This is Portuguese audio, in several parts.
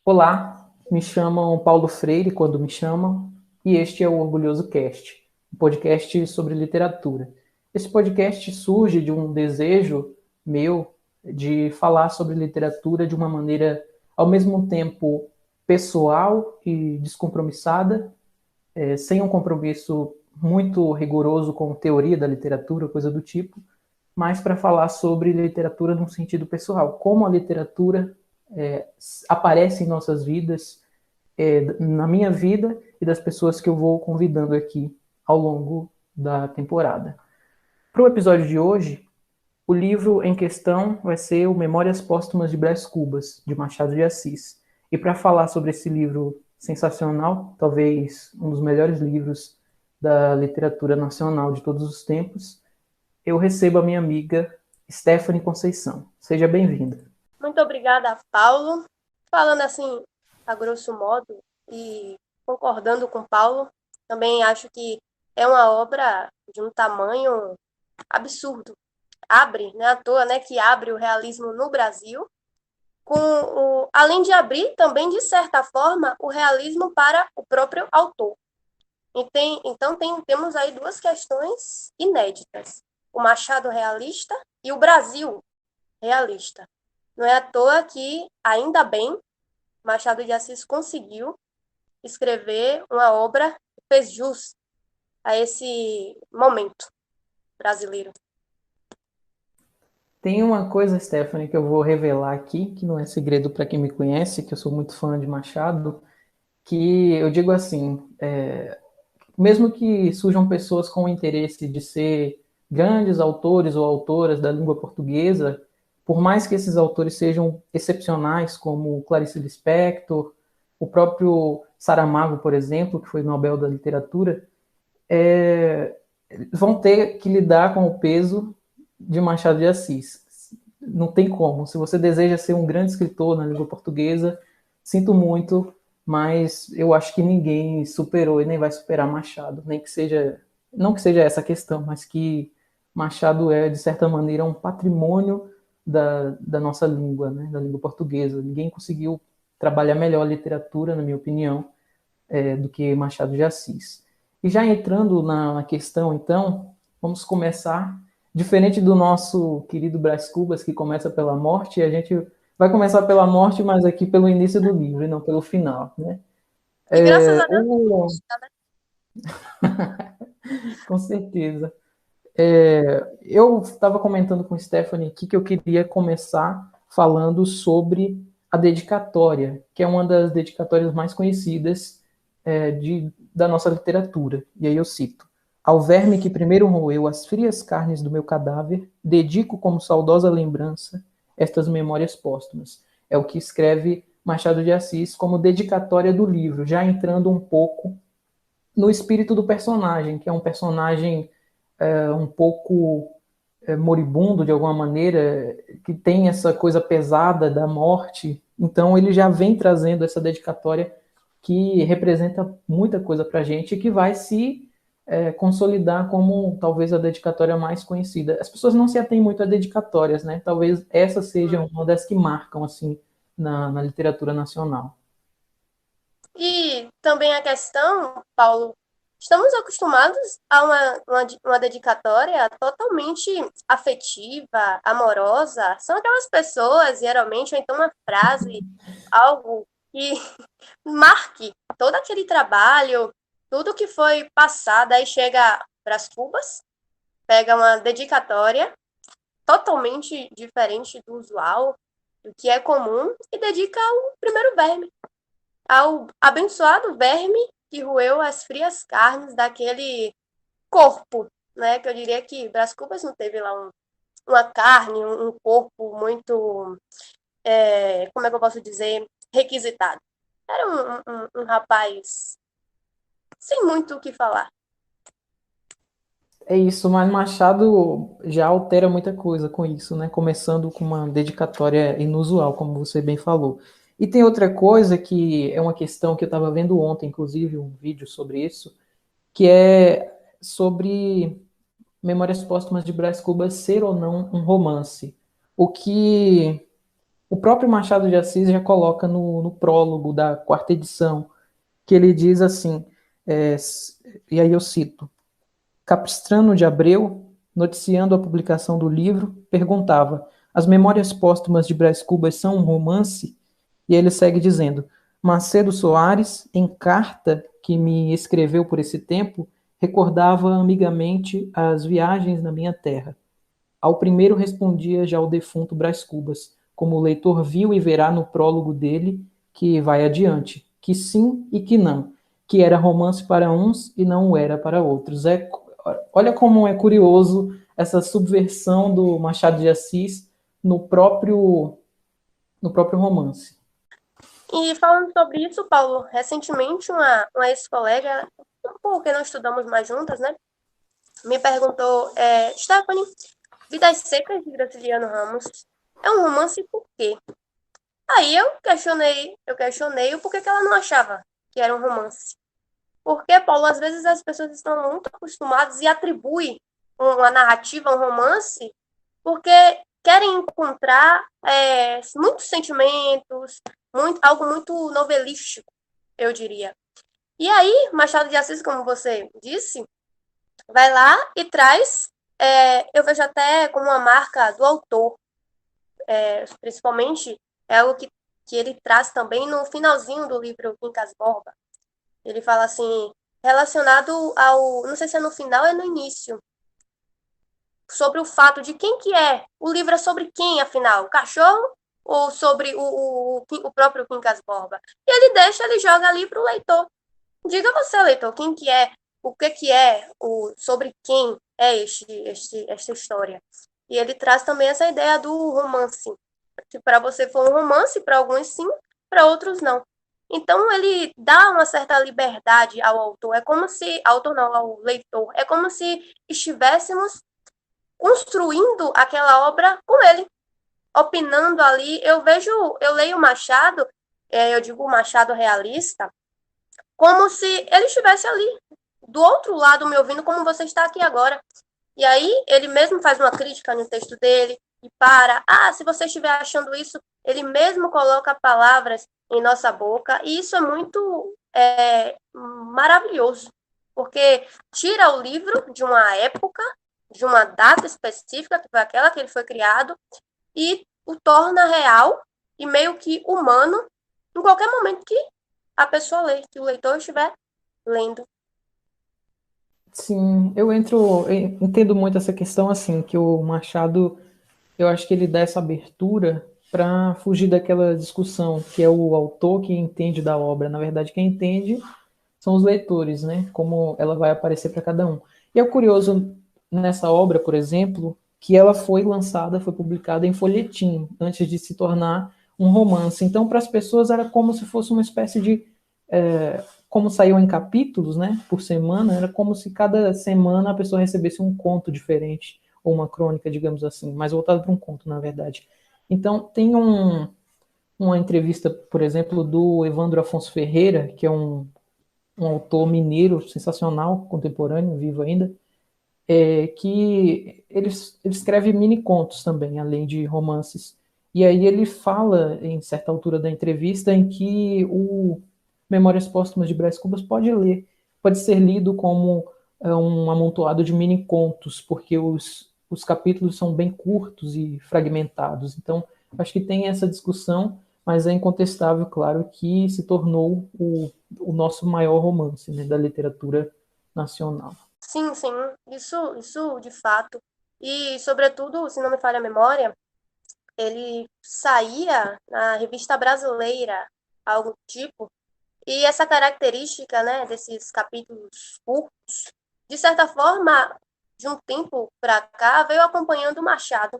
Olá, me chamam Paulo Freire quando me chamam, e este é o Orgulhoso Cast, um podcast sobre literatura. Esse podcast surge de um desejo meu de falar sobre literatura de uma maneira ao mesmo tempo pessoal e descompromissada, sem um compromisso muito rigoroso com teoria da literatura, coisa do tipo, mas para falar sobre literatura num sentido pessoal, como a literatura é, aparece em nossas vidas, na minha vida e das pessoas que eu vou convidando aqui ao longo da temporada. Para o episódio de hoje, o livro em questão vai ser o Memórias Póstumas de Brás Cubas, de Machado de Assis. E para falar sobre esse livro sensacional, talvez um dos melhores livros da literatura nacional de todos os tempos, eu recebo a minha amiga Stephanie Conceição. Seja bem-vinda. Muito obrigada, Paulo. Falando assim, a grosso modo, e concordando com Paulo, também acho que é uma obra de um tamanho absurdo. Abre, não é à toa, né, que abre o realismo no Brasil, além de abrir também, de certa forma, o realismo para o próprio autor. Temos aí duas questões inéditas: o Machado realista e o Brasil realista. Não é à toa que, ainda bem, Machado de Assis conseguiu escrever uma obra que fez jus a esse momento brasileiro. Tem uma coisa, Stephanie, que eu vou revelar aqui, que não é segredo para quem me conhece, que eu sou muito fã de Machado, que eu digo assim, mesmo que surjam pessoas com o interesse de ser grandes autores ou autoras da língua portuguesa, por mais que esses autores sejam excepcionais, como Clarice Lispector, o próprio Saramago, por exemplo, que foi Nobel da Literatura, vão ter que lidar com o peso de Machado de Assis. Não tem como. Se você deseja ser um grande escritor na língua portuguesa, sinto muito, mas eu acho que ninguém superou e nem vai superar Machado, nem que seja, não que seja essa a questão, mas que Machado é de certa maneira um patrimônio da nossa língua, né, da língua portuguesa. Ninguém conseguiu trabalhar melhor a literatura, na minha opinião, do que Machado de Assis. E já entrando na questão, então, vamos começar. Diferente do nosso querido Brás Cubas, que começa pela morte, a gente vai começar pela morte, mas aqui pelo início do livro, e não pelo final. Né? E graças a Deus, O... Com certeza. Eu estava comentando com Stephanie aqui que eu queria começar falando sobre a dedicatória, que é uma das dedicatórias mais conhecidas da nossa literatura. E aí eu cito: Ao verme que primeiro roeu as frias carnes do meu cadáver, dedico como saudosa lembrança estas memórias póstumas. É o que escreve Machado de Assis como dedicatória do livro, já entrando um pouco no espírito do personagem, que é um personagem um pouco moribundo de alguma maneira, que tem essa coisa pesada da morte. Então ele já vem trazendo essa dedicatória que representa muita coisa para a gente e que vai se consolidar como talvez a dedicatória mais conhecida. As pessoas não se atêm muito a dedicatórias, né? Talvez essa seja uma das que marcam assim na literatura nacional. e também a questão, Paulo, estamos acostumados a uma dedicatória totalmente afetiva, amorosa. São aquelas pessoas, geralmente, ou então uma frase, algo que marque todo aquele trabalho, tudo que foi passado, aí chega para as Cubas, pega uma dedicatória totalmente diferente do usual, do que é comum, e dedica ao primeiro verme, ao abençoado verme que roeu as frias carnes daquele corpo, né? Que eu diria que Brás Cubas não teve lá uma carne, um corpo muito, como é que eu posso dizer, requisitado. Era um rapaz sem muito o que falar. É isso, mas Machado já altera muita coisa com isso, né? Começando com uma dedicatória inusual, como você bem falou. E tem outra coisa que é uma questão que eu estava vendo ontem, inclusive, um vídeo sobre isso, que é sobre Memórias Póstumas de Brás Cubas ser ou não um romance. O que O próprio Machado de Assis já coloca no prólogo da quarta edição, que ele diz assim, e aí eu cito, Capistrano de Abreu, noticiando a publicação do livro, perguntava: As Memórias Póstumas de Brás Cubas são um romance? E ele segue dizendo: Macedo Soares, em carta que me escreveu por esse tempo, recordava amigamente as viagens na minha terra. Ao primeiro respondia já o defunto Brás Cubas, como o leitor viu e verá no prólogo dele, que vai adiante, que sim e que não, que era romance para uns e não o era para outros. Olha como é curioso essa subversão do Machado de Assis no próprio romance. E falando sobre isso, Paulo, recentemente uma ex-colega, porque não estudamos mais juntas, né? Me perguntou, Stephanie, Vidas Secas de Graciliano Ramos é um romance por quê? Aí eu questionei o porquê que ela não achava que era um romance. Porque, Paulo, às vezes as pessoas estão muito acostumadas e atribuem uma narrativa, um romance, porque querem encontrar muitos sentimentos, algo muito novelístico, eu diria. E aí, Machado de Assis, como você disse, vai lá e traz, eu vejo até como uma marca do autor, principalmente é algo que ele traz também no finalzinho do livro Quincas Borba. Ele fala assim, relacionado ao, não sei se é no final ou é no início, sobre o fato de quem que é. O livro é sobre quem, afinal? O cachorro ou sobre o próprio Quincas Borba? E ele joga ali para o leitor. Diga você, leitor, quem que é, o que é, sobre quem é esta história. E ele traz também essa ideia do romance. Que para você for um romance, para alguns sim, para outros não. Então ele dá uma certa liberdade ao autor. É como se, autor não, ao leitor. É como se estivéssemos construindo aquela obra com ele, opinando ali. Eu leio Machado, eu digo Machado realista, como se ele estivesse ali, do outro lado, me ouvindo, como você está aqui agora. E aí, ele mesmo faz uma crítica no texto dele, e se você estiver achando isso, ele mesmo coloca palavras em nossa boca, e isso é muito maravilhoso, porque tira o livro de uma época, de uma data específica, que foi aquela que ele foi criado, e o torna real e meio que humano em qualquer momento que a pessoa lê, que o leitor estiver lendo. Sim, eu entendo muito essa questão assim, que o Machado, eu acho que ele dá essa abertura para fugir daquela discussão que é o autor que entende da obra. Na verdade, quem entende são os leitores, né? Como ela vai aparecer para cada um. E é curioso nessa obra, por exemplo, que ela foi lançada, foi publicada em folhetim, antes de se tornar um romance. Então, para as pessoas, era como se fosse uma espécie de. Como saiu em capítulos, né, por semana, era como se cada semana a pessoa recebesse um conto diferente, ou uma crônica, digamos assim, mais voltado para um conto, na verdade. Então, tem uma entrevista, por exemplo, do Evandro Afonso Ferreira, que é um autor mineiro sensacional, contemporâneo, vivo ainda, que ele escreve mini contos também, além de romances. E aí ele fala, em certa altura da entrevista, em que o Memórias Póstumas de Brás Cubas pode ser lido como um amontoado de mini contos, porque os capítulos são bem curtos e fragmentados. Então, acho que tem essa discussão, mas é incontestável, claro, que se tornou o nosso maior romance, né, da literatura nacional. Sim, sim, isso de fato. E, sobretudo, se não me falha a memória, ele saía na revista brasileira, algo do tipo, e essa característica, né, desses capítulos curtos, de certa forma, de um tempo para cá, veio acompanhando o Machado.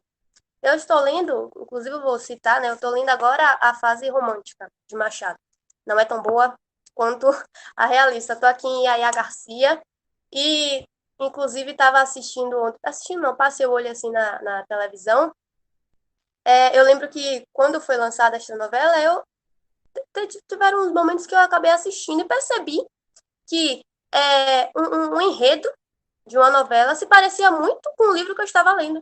Eu estou lendo, inclusive eu vou citar, né, eu estou lendo agora a fase romântica de Machado. Não é tão boa quanto a realista. Estou aqui em Yaya Garcia e, inclusive, estava assistindo não, passei o olho assim na televisão. Eu lembro que quando foi lançada esta novela, tiveram uns momentos que eu acabei assistindo e percebi que um enredo de uma novela se parecia muito com o livro que eu estava lendo.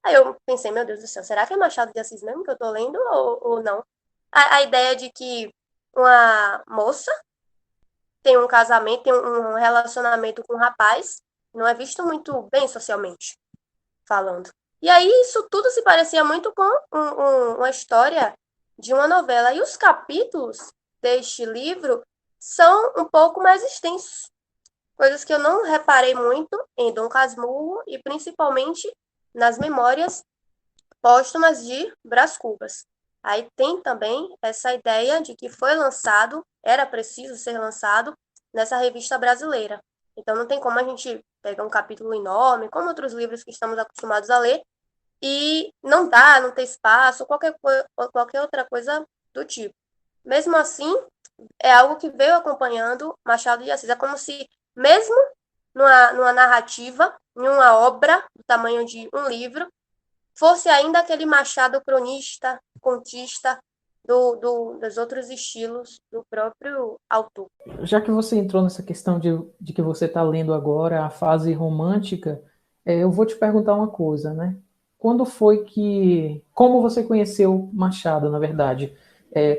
Aí eu pensei, meu Deus do céu, será que é Machado de Assis mesmo que eu tô lendo ou não? A ideia de que uma moça tem um casamento, tem um relacionamento com um rapaz, não é visto muito bem socialmente falando. E aí isso tudo se parecia muito com uma história de uma novela. E os capítulos deste livro são um pouco mais extensos, coisas que eu não reparei muito em Dom Casmurro e principalmente nas memórias póstumas de Brás Cubas. Aí tem também essa ideia de que foi lançado, era preciso ser lançado nessa revista brasileira. Então não tem como a gente pegar um capítulo enorme, como outros livros que estamos acostumados a ler, e não dá, não tem espaço, qualquer outra coisa do tipo. Mesmo assim, é algo que veio acompanhando Machado de Assis. É como se, mesmo numa narrativa, em uma obra do tamanho de um livro, fosse ainda aquele Machado cronista, contista, dos outros estilos do próprio autor. Já que você entrou nessa questão de que você está lendo agora a fase romântica, eu vou te perguntar uma coisa, né? Quando foi que. Como você conheceu Machado, na verdade?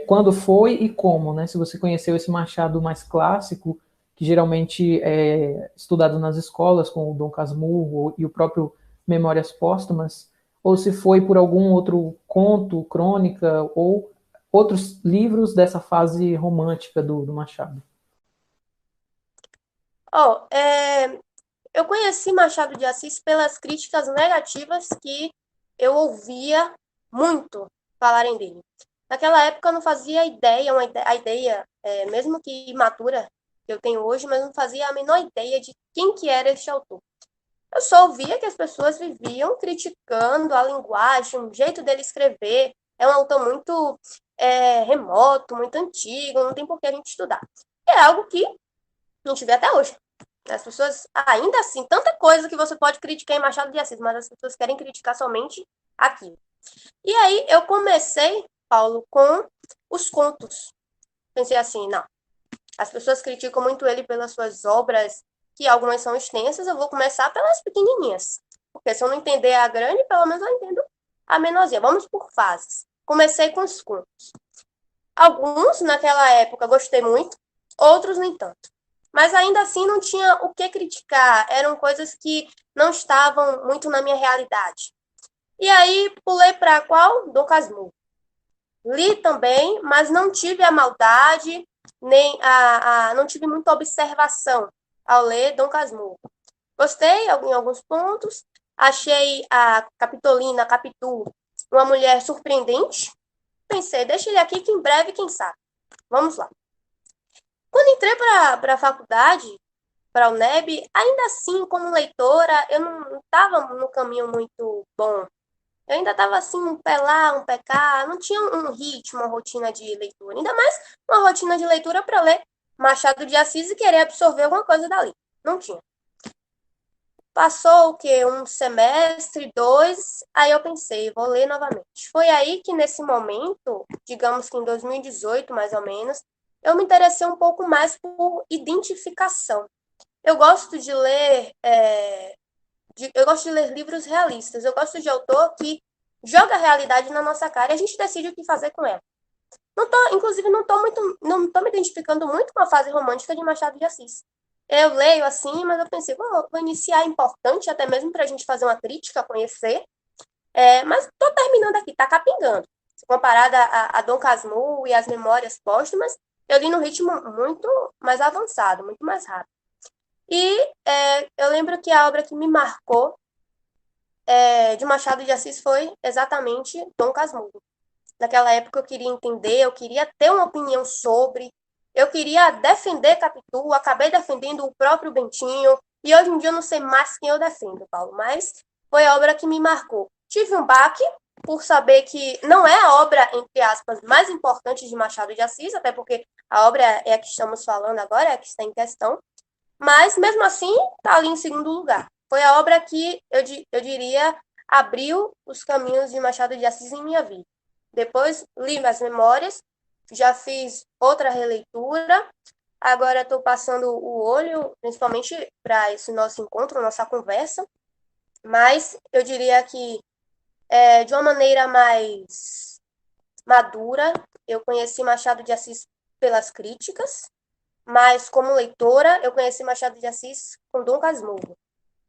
Quando foi e como, né? Se você conheceu esse Machado mais clássico, que geralmente é estudado nas escolas, com o Dom Casmurro e o próprio Memórias Póstumas, ou se foi por algum outro conto, crônica, ou outros livros dessa fase romântica do Machado. Oh, eu conheci Machado de Assis pelas críticas negativas que eu ouvia muito falarem dele. Naquela época eu não fazia ideia, a ideia, mesmo que imatura, que eu tenho hoje, mas não fazia a menor ideia de quem que era este autor. Eu só ouvia que as pessoas viviam criticando a linguagem, o jeito dele escrever. É um autor muito remoto, muito antigo, não tem por que a gente estudar. É algo que a gente vê até hoje. As pessoas, ainda assim, tanta coisa que você pode criticar em Machado de Assis, mas as pessoas querem criticar somente aquilo. E aí eu comecei, Paulo, com os contos. Pensei assim, não, as pessoas criticam muito ele pelas suas obras, que algumas são extensas, eu vou começar pelas pequenininhas. Porque se eu não entender a grande, pelo menos eu entendo a menorzinha. Vamos por fases. Comecei com os contos. Alguns, naquela época, gostei muito, outros nem tanto. Mas ainda assim não tinha o que criticar, eram coisas que não estavam muito na minha realidade. E aí pulei para qual? Dom Casmurro. Li também, mas não tive a maldade, nem não tive muita observação ao ler Dom Casmurro. Gostei em alguns pontos, achei a Capitolina, a Capitu, uma mulher surpreendente. Pensei, deixa ele aqui que em breve, quem sabe. Vamos lá. Quando entrei para a faculdade, para a UNEB, ainda assim, como leitora, eu não estava no caminho muito bom. Eu ainda estava assim, um pé lá, um pé cá, não tinha um ritmo, uma rotina de leitura. Ainda mais uma rotina de leitura para ler Machado de Assis e querer absorver alguma coisa dali. Não tinha. Passou o quê? Um semestre, dois, aí eu pensei, vou ler novamente. Foi aí que, nesse momento, digamos que em 2018, mais ou menos, eu me interessei um pouco mais por identificação. Eu gosto de ler, eu gosto de ler livros realistas. Eu gosto de autor que joga a realidade na nossa cara e a gente decide o que fazer com ela. Inclusive, não tô me identificando muito com a fase romântica de Machado de Assis. Eu leio assim, mas eu pensei, vou iniciar importante, até mesmo para a gente fazer uma crítica, conhecer. Mas estou terminando aqui, tá capingando. Comparada a Dom Casmurro e as Memórias Póstumas, eu li num ritmo muito mais avançado, muito mais rápido. E eu lembro que a obra que me marcou de Machado de Assis foi exatamente Dom Casmurro. Naquela época eu queria entender, eu queria ter uma opinião sobre, eu queria defender Capitu, acabei defendendo o próprio Bentinho, e hoje em dia eu não sei mais quem eu defendo, Paulo, mas foi a obra que me marcou. Tive um baque por saber que não é a obra, entre aspas, mais importante de Machado de Assis, até porque a obra é a que estamos falando agora, é a que está em questão, mas mesmo assim está ali em segundo lugar. Foi a obra que, eu diria, abriu os caminhos de Machado de Assis em minha vida. Depois li as memórias, já fiz outra releitura, agora estou passando o olho, principalmente para esse nosso encontro, nossa conversa, mas eu diria que De uma maneira mais madura. Eu conheci Machado de Assis pelas críticas, mas como leitora, eu conheci Machado de Assis com Dom Casmurro.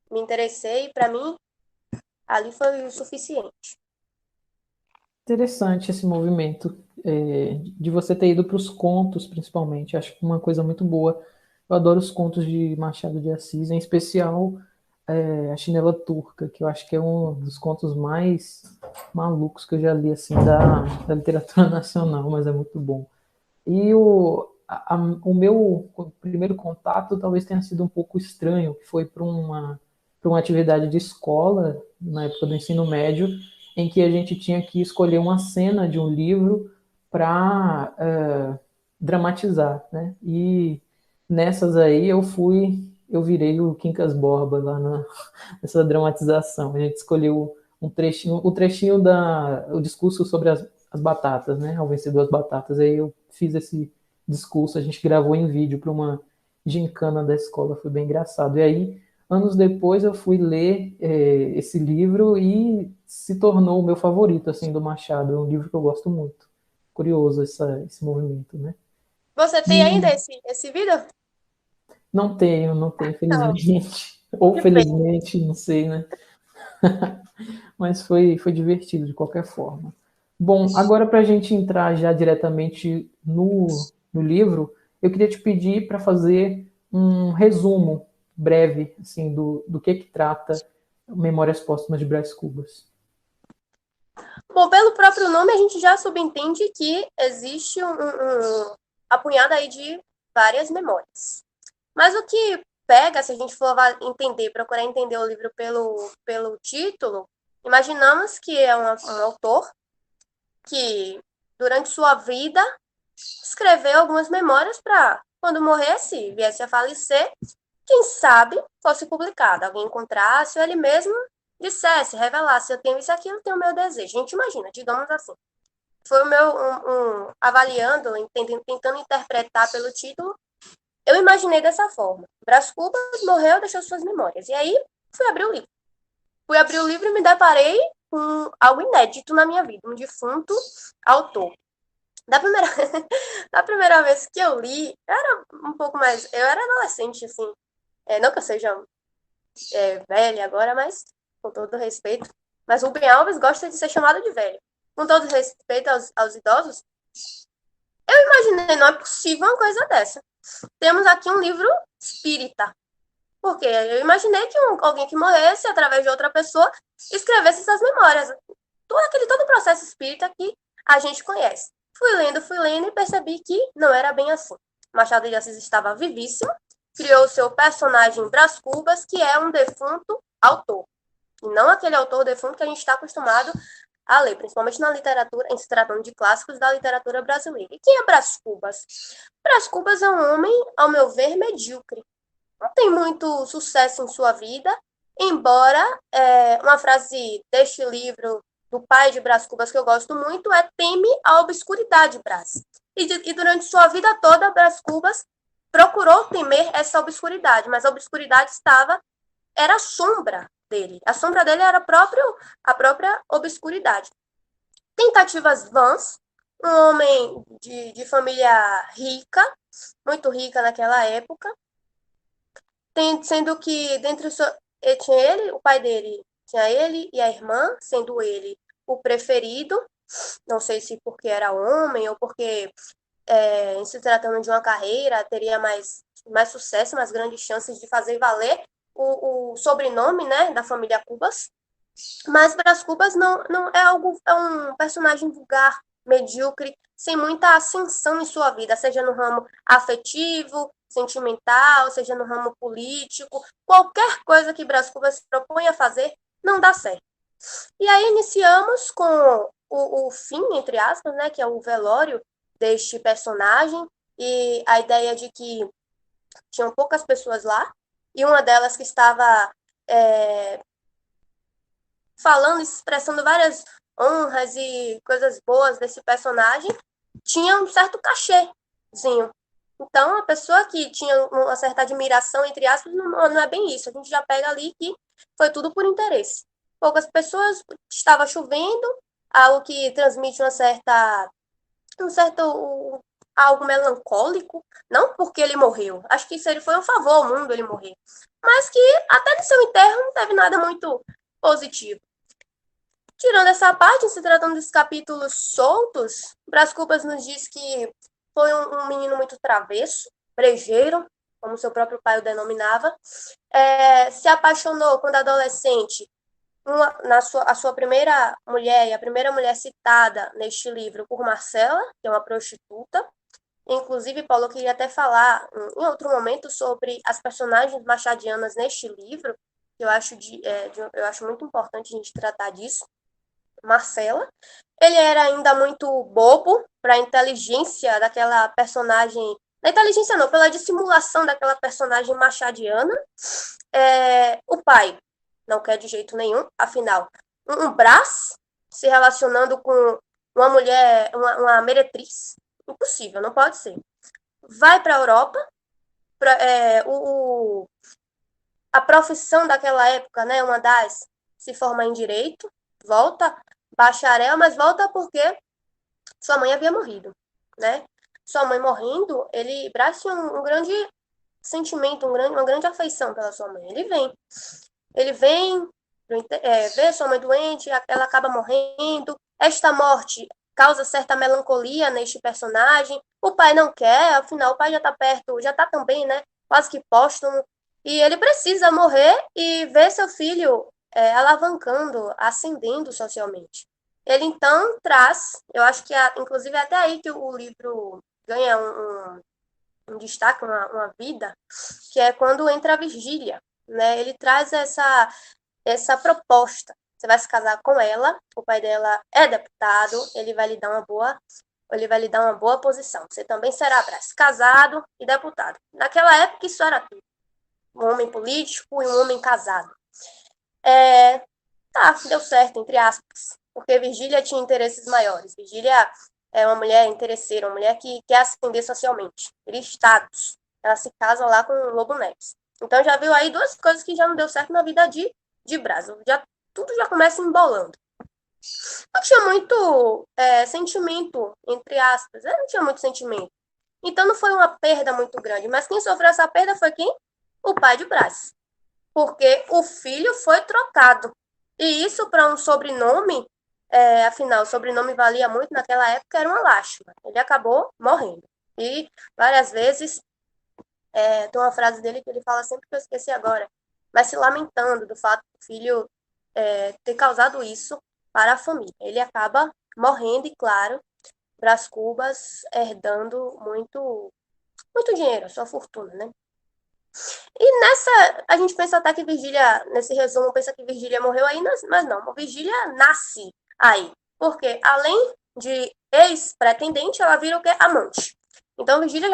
Me interessei e, para mim, ali foi o suficiente. Interessante esse movimento, de você ter ido para os contos, principalmente. Acho que uma coisa muito boa. Eu adoro os contos de Machado de Assis, em especial A Chinela Turca, que eu acho que é um dos contos mais malucos que eu já li assim da literatura nacional, mas é muito bom. E o meu primeiro contato talvez tenha sido um pouco estranho, que foi para uma atividade de escola, na época do ensino médio, em que a gente tinha que escolher uma cena de um livro para dramatizar, né? E nessas aí eu virei o Quincas Borba lá nessa dramatização. A gente escolheu o trechinho o discurso sobre as batatas, né? Ao vencedor as batatas. Aí eu fiz esse discurso, a gente gravou em vídeo para uma gincana da escola, foi bem engraçado. E aí, anos depois, eu fui ler esse livro e se tornou o meu favorito, assim, do Machado. É um livro que eu gosto muito. Curioso esse movimento, né? Você tem E ainda esse vídeo? não tenho, Não, felizmente. Ou que pena. felizmente, não sei, né? Mas foi divertido de qualquer forma. Bom, agora para a gente entrar já diretamente no livro, eu queria te pedir para fazer um resumo breve assim, do que trata Memórias Póstumas de Brás Cubas. Bom, pelo próprio nome, a gente já subentende que existe um apunhado aí de várias memórias. Mas o que pega, se a gente for entender, procurar entender o livro pelo título, imaginamos que é um autor que, durante sua vida, escreveu algumas memórias para, quando morresse, viesse a falecer, quem sabe fosse publicado. Alguém encontrasse ou ele mesmo dissesse, revelasse, eu tenho isso aqui, eu tenho o meu desejo. A gente imagina, digamos assim. Foi o meu, avaliando, entendendo, tentando interpretar pelo título, eu imaginei dessa forma. Brás Cubas morreu, deixou suas memórias. E aí, fui abrir o livro. Fui abrir o livro e me deparei com algo inédito na minha vida, um defunto autor. Da primeira, da primeira vez que eu li, eu era um pouco mais. Eu era adolescente, assim. Não que eu seja velha agora, mas com todo respeito. Mas Rubem Alves gosta de ser chamado de velho. Com todo respeito aos idosos, eu imaginei, não é possível uma coisa dessa. Temos aqui um livro espírita. Porque eu imaginei que alguém que morresse através de outra pessoa escrevesse essas memórias. Todo o processo espírita que a gente conhece. Fui lendo e percebi que não era bem assim. Machado de Assis estava vivíssimo, criou seu personagem Brás Cubas, que é um defunto autor. E não aquele autor defunto que a gente está acostumado a ler, principalmente na literatura, em se tratando de clássicos da literatura brasileira. E quem é Brás Cubas? Brás Cubas é um homem, ao meu ver, medíocre. Não tem muito sucesso em sua vida, embora uma frase deste livro do pai de Brás Cubas que eu gosto muito é teme a obscuridade, Brás. E durante sua vida toda, Brás Cubas procurou temer essa obscuridade, mas a obscuridade era a sombra dele. A sombra dele era a própria obscuridade. Tentativas vãs, um homem de família rica, muito rica naquela época, sendo que tinha ele, o pai dele, tinha ele e a irmã, sendo ele o preferido, não sei se porque era homem ou porque, em se tratando de uma carreira, teria mais sucesso, mais grandes chances de fazer valer o sobrenome, né, da família Cubas. Mas Brás Cubas não é um personagem vulgar, medíocre, sem muita ascensão em sua vida, seja no ramo afetivo, sentimental, seja no ramo político, qualquer coisa que Brás Cubas se propõe a fazer, não dá certo. E aí iniciamos com o fim, entre aspas, né, que é o velório deste personagem, e a ideia de que tinham poucas pessoas lá, e uma delas que estava falando, expressando várias honras e coisas boas desse personagem, tinha um certo cachêzinho. Então, a pessoa que tinha uma certa admiração, entre aspas, não é bem isso. A gente já pega ali que foi tudo por interesse. poucas pessoas, estava chovendo, algo que transmite algo melancólico, não porque ele morreu, acho que isso ele foi um favor ao mundo ele morrer, mas que até no seu enterro não teve nada muito positivo. Tirando essa parte, se tratando dos capítulos soltos, Brás Cubas nos diz que foi um menino muito travesso, brejeiro, como seu próprio pai o denominava, se apaixonou quando adolescente a sua primeira mulher, e a primeira mulher citada neste livro por Marcela, que é uma prostituta. Inclusive, Paulo, eu queria até falar em outro momento sobre as personagens machadianas neste livro, que eu acho muito importante a gente tratar disso. Marcela, ele era ainda muito bobo para a inteligência daquela personagem, não inteligência não, pela dissimulação daquela personagem machadiana. O pai não quer de jeito nenhum, afinal, um Brás se relacionando com uma mulher, uma meretriz, impossível, não pode ser. Vai para a Europa, a profissão daquela época, né, uma das, se forma em direito, volta bacharel, mas volta porque sua mãe havia morrido, né? Sua mãe morrendo, Brás tinha um grande sentimento, uma grande afeição pela sua mãe. Ele vem, vê sua mãe doente, ela acaba morrendo. Esta morte causa certa melancolia neste personagem. O pai não quer, afinal o pai já está perto, já está também, né? Quase que póstumo. E ele precisa morrer e ver seu filho alavancando, ascendendo socialmente. Ele então traz, eu acho que inclusive é até aí que o livro ganha um destaque, uma vida, que é quando entra a Virgília, né? Ele traz essa proposta. Você vai se casar com ela, o pai dela é deputado, ele vai lhe dar uma boa posição. Você também será Brás, casado e deputado. Naquela época isso era tudo. Um homem político e um homem casado. Deu certo, entre aspas, porque Virgília tinha interesses maiores. Virgília é uma mulher interesseira, uma mulher que quer ascender socialmente, queria status. Ela se casa lá com o Lobo Neves. Então já viu aí duas coisas que já não deu certo na vida de Brás. Tudo já começa embolando. Não tinha muito sentimento, entre aspas. Não tinha muito sentimento. Então não foi uma perda muito grande. Mas quem sofreu essa perda foi quem? O pai de Brás. Porque o filho foi trocado. E isso para um sobrenome, afinal, o sobrenome valia muito naquela época, era uma lástima. Ele acabou morrendo. E várias vezes, tem uma frase dele que ele fala sempre que eu esqueci agora, mas se lamentando do fato do filho ter causado isso para a família. Ele acaba morrendo e, claro, Brás Cubas herdando muito, muito dinheiro, sua fortuna, né? E a gente pensa até que Virgília, nesse resumo, pensa que Virgília morreu aí, mas não, Virgília nasce aí. Porque além de ex-pretendente, ela vira o quê? Amante. Então, Virgília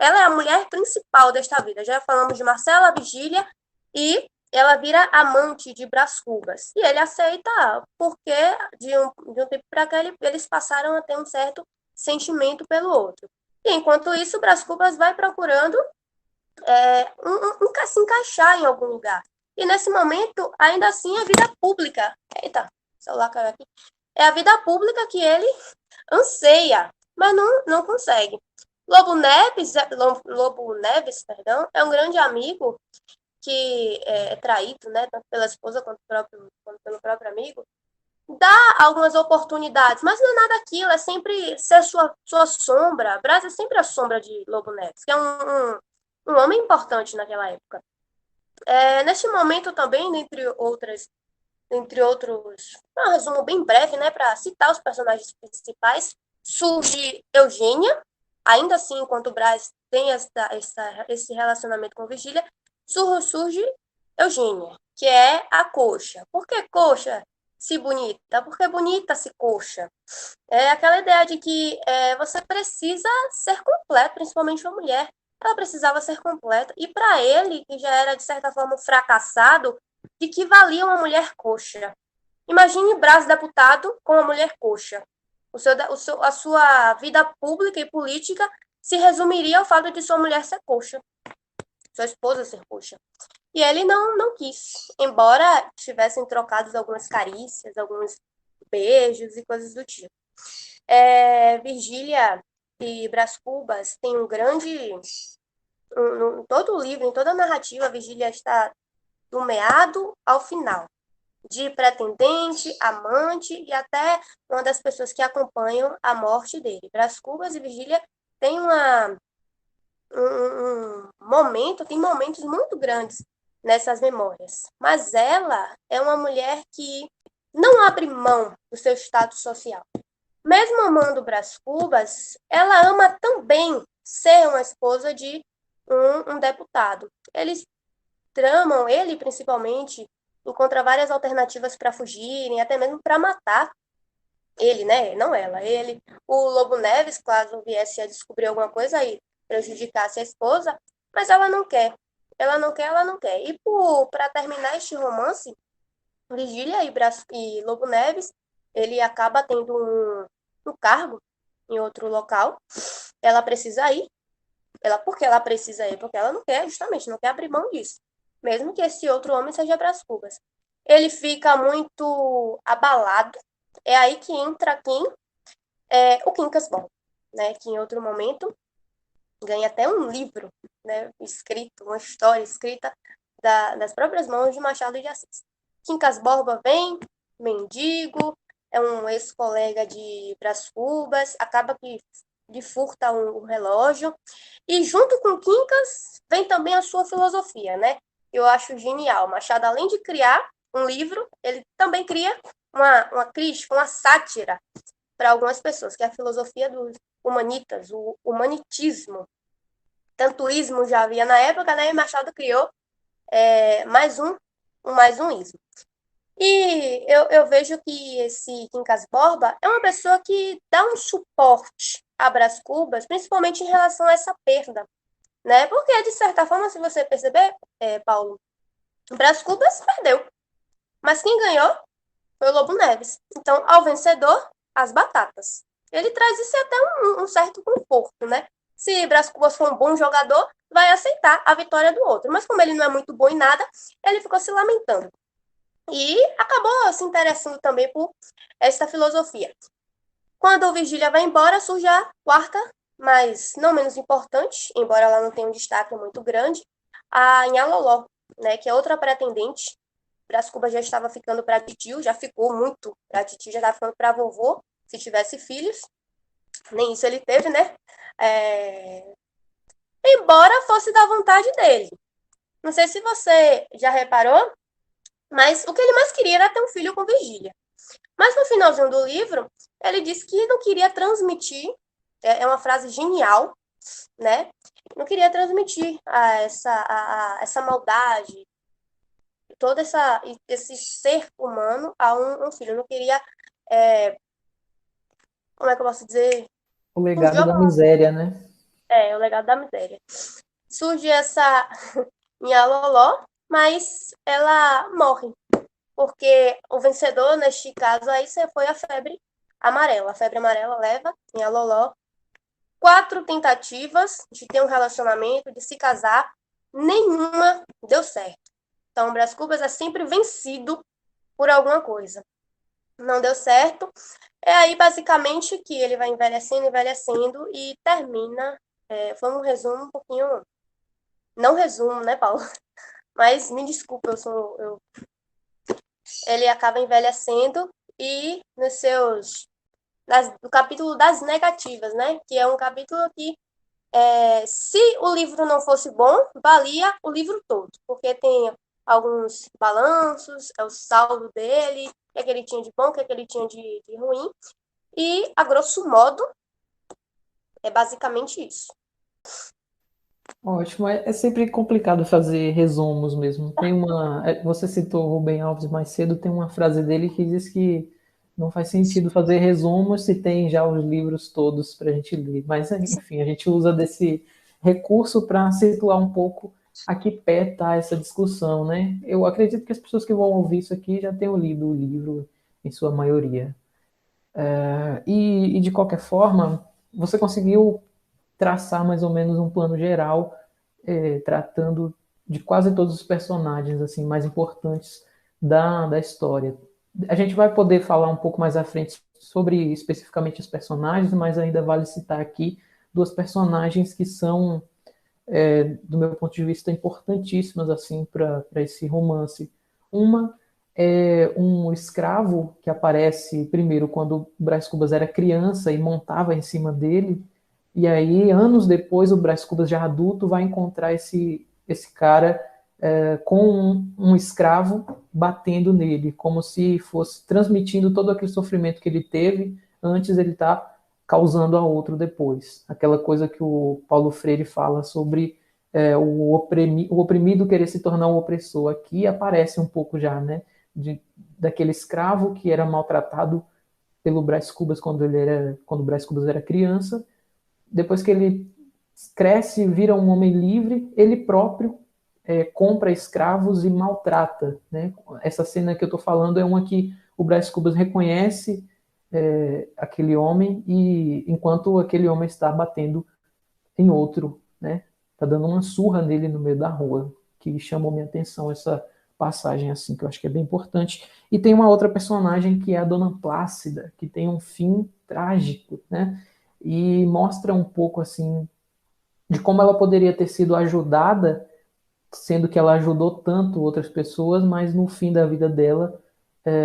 ela é a mulher principal desta vida. Já falamos de Marcela, Virgília, e ela vira amante de Brás Cubas. E ele aceita porque de um tempo para cá eles passaram a ter um certo sentimento pelo outro. E enquanto isso, Brás Cubas vai procurando se encaixar em algum lugar. E nesse momento, ainda assim, a vida pública. Eita, o celular caiu aqui. É a vida pública que ele anseia, mas não consegue. Lobo Neves, perdão, é um grande amigo que é traído, né, tanto pela esposa quanto pelo próprio amigo. Dá algumas oportunidades, mas não é nada aquilo, é sempre ser sua sombra. Brás é sempre a sombra de Lobo Neves, que é um homem importante naquela época. Neste momento também, entre outros, um resumo bem breve, né, para citar os personagens principais, surge Eugênia, ainda assim, enquanto o Brás tem esse relacionamento com Virgília, surge Eugênia, que é a coxa. Por que coxa se bonita? Porque bonita se coxa. É aquela ideia de que você precisa ser completa, principalmente uma mulher. Ela precisava ser completa. E para ele, que já era, de certa forma, fracassado, de que valia uma mulher coxa? Imagine Brás deputado com uma mulher coxa. A sua vida pública e política se resumiria ao fato de sua mulher ser coxa, sua esposa ser coxa. E ele não quis, embora tivessem trocado algumas carícias, alguns beijos e coisas do tipo. Virgília e Brás Cubas têm um grande... Em todo o livro, em toda a narrativa, a Virgília está do meado ao final, de pretendente, amante e até uma das pessoas que acompanham a morte dele. Brás Cubas e Virgília têm um momento, tem momentos muito grandes nessas memórias. Mas ela é uma mulher que não abre mão do seu status social. Mesmo amando Brás Cubas, ela ama também ser uma esposa de um deputado. Eles tramam, ele principalmente, encontra várias alternativas para fugirem, até mesmo para matar ele, né? Não ela, ele. O Lobo Neves, caso viesse a descobrir alguma coisa aí, prejudicasse a esposa, mas ela não quer. Ela não quer, ela não quer. E para terminar este romance, Virgília e Lobo Neves, ele acaba tendo um cargo em outro local. Ela precisa ir. Por que ela precisa ir? Porque ela não quer, justamente, não quer abrir mão disso. Mesmo que esse outro homem seja Brás Cubas. Ele fica muito abalado. É aí que entra quem? O Quincas Ball, né? Que em outro momento ganha até um livro, né? Escrito, uma história escrita das próprias mãos de Machado de Assis. Quincas Borba vem, mendigo, é um ex-colega de Brás Cubas, acaba que lhe furta um relógio, e junto com Quincas vem também a sua filosofia, né? Eu acho genial. Machado, além de criar um livro, ele também cria uma crítica, uma sátira para algumas pessoas, que é a filosofia dos humanitas, o humanitismo. Tanto ismo já havia na época, né? E Machado criou mais um ismo. E eu vejo que esse Quincas Borba é uma pessoa que dá um suporte a Brás Cubas, principalmente em relação a essa perda, né? Porque, de certa forma, se você perceber, Paulo, Brás Cubas perdeu, mas quem ganhou foi o Lobo Neves. Então, ao vencedor, as batatas. Ele traz isso até um certo conforto, né? Se Brás Cubas for um bom jogador, vai aceitar a vitória do outro. Mas como ele não é muito bom em nada, ele ficou se lamentando. E acabou se interessando também por essa filosofia. Quando o Virgília vai embora, surge a quarta, mas não menos importante, embora ela não tenha um destaque muito grande, a Nhaloló, né, que é outra pretendente. Brás Cubas já estava ficando para titio, já ficou muito para titio, já estava ficando para vovô, se tivesse filhos. Nem isso ele teve, né? Embora fosse da vontade dele. Não sei se você já reparou, mas o que ele mais queria era ter um filho com Virgília. Mas no finalzinho do livro, ele disse que não queria transmitir, é uma frase genial, né? Não queria transmitir essa maldade, todo esse ser humano a um filho. Não queria, como é que eu posso dizer? O legado da miséria, né? O legado da miséria. Surge essa minha Loló, mas ela morre. Porque o vencedor, neste caso, aí foi a febre amarela. A febre amarela leva minha Loló 4 tentativas de ter um relacionamento, de se casar, nenhuma deu certo. Então, o Brás Cubas é sempre vencido por alguma coisa. Não deu certo. É aí, basicamente, que ele vai envelhecendo, envelhecendo e termina. Foi um resumo um pouquinho. Não resumo, né, Paulo? Mas me desculpa, ele acaba envelhecendo e no capítulo das negativas, né? Que é um capítulo que, se o livro não fosse bom, valia o livro todo, porque tem alguns balanços, é o saldo dele, o que é que ele tinha de bom, o que é que ele tinha de ruim, e, a grosso modo, é basicamente isso. Ótimo, é sempre complicado fazer resumos mesmo. Você citou o Rubem Alves mais cedo, tem uma frase dele que diz que não faz sentido fazer resumos se tem já os livros todos para a gente ler. Mas, enfim, a gente usa desse recurso para situar um pouco a que pé está essa discussão, né? Eu acredito que as pessoas que vão ouvir isso aqui já tenham lido o livro, em sua maioria. E de qualquer forma, você conseguiu traçar mais ou menos um plano geral, tratando de quase todos os personagens assim mais importantes da história. A gente vai poder falar um pouco mais à frente sobre especificamente os personagens, mas ainda vale citar aqui duas personagens que são, do meu ponto de vista, importantíssimas assim para esse romance. Uma é um escravo que aparece primeiro quando o Brás Cubas era criança e montava em cima dele, e aí anos depois o Brás Cubas já adulto vai encontrar esse cara com um escravo batendo nele, como se fosse transmitindo todo aquele sofrimento que ele teve antes, ele está causando a outro depois. Aquela coisa que o Paulo Freire fala sobre o oprimido querer se tornar um opressor. Aqui aparece um pouco já, né, daquele escravo que era maltratado pelo Brás Cubas quando o Brás Cubas era criança. Depois que ele cresce e vira um homem livre, ele próprio compra escravos e maltrata. Né? Essa cena que eu estou falando é uma que o Brás Cubas reconhece aquele homem, e enquanto aquele homem está batendo em outro, né? Está dando uma surra nele no meio da rua, que chamou minha atenção essa passagem assim, que eu acho que é bem importante. E tem uma outra personagem que é a Dona Plácida, que tem um fim trágico, né? E mostra um pouco assim de como ela poderia ter sido ajudada, sendo que ela ajudou tanto outras pessoas, mas no fim da vida dela,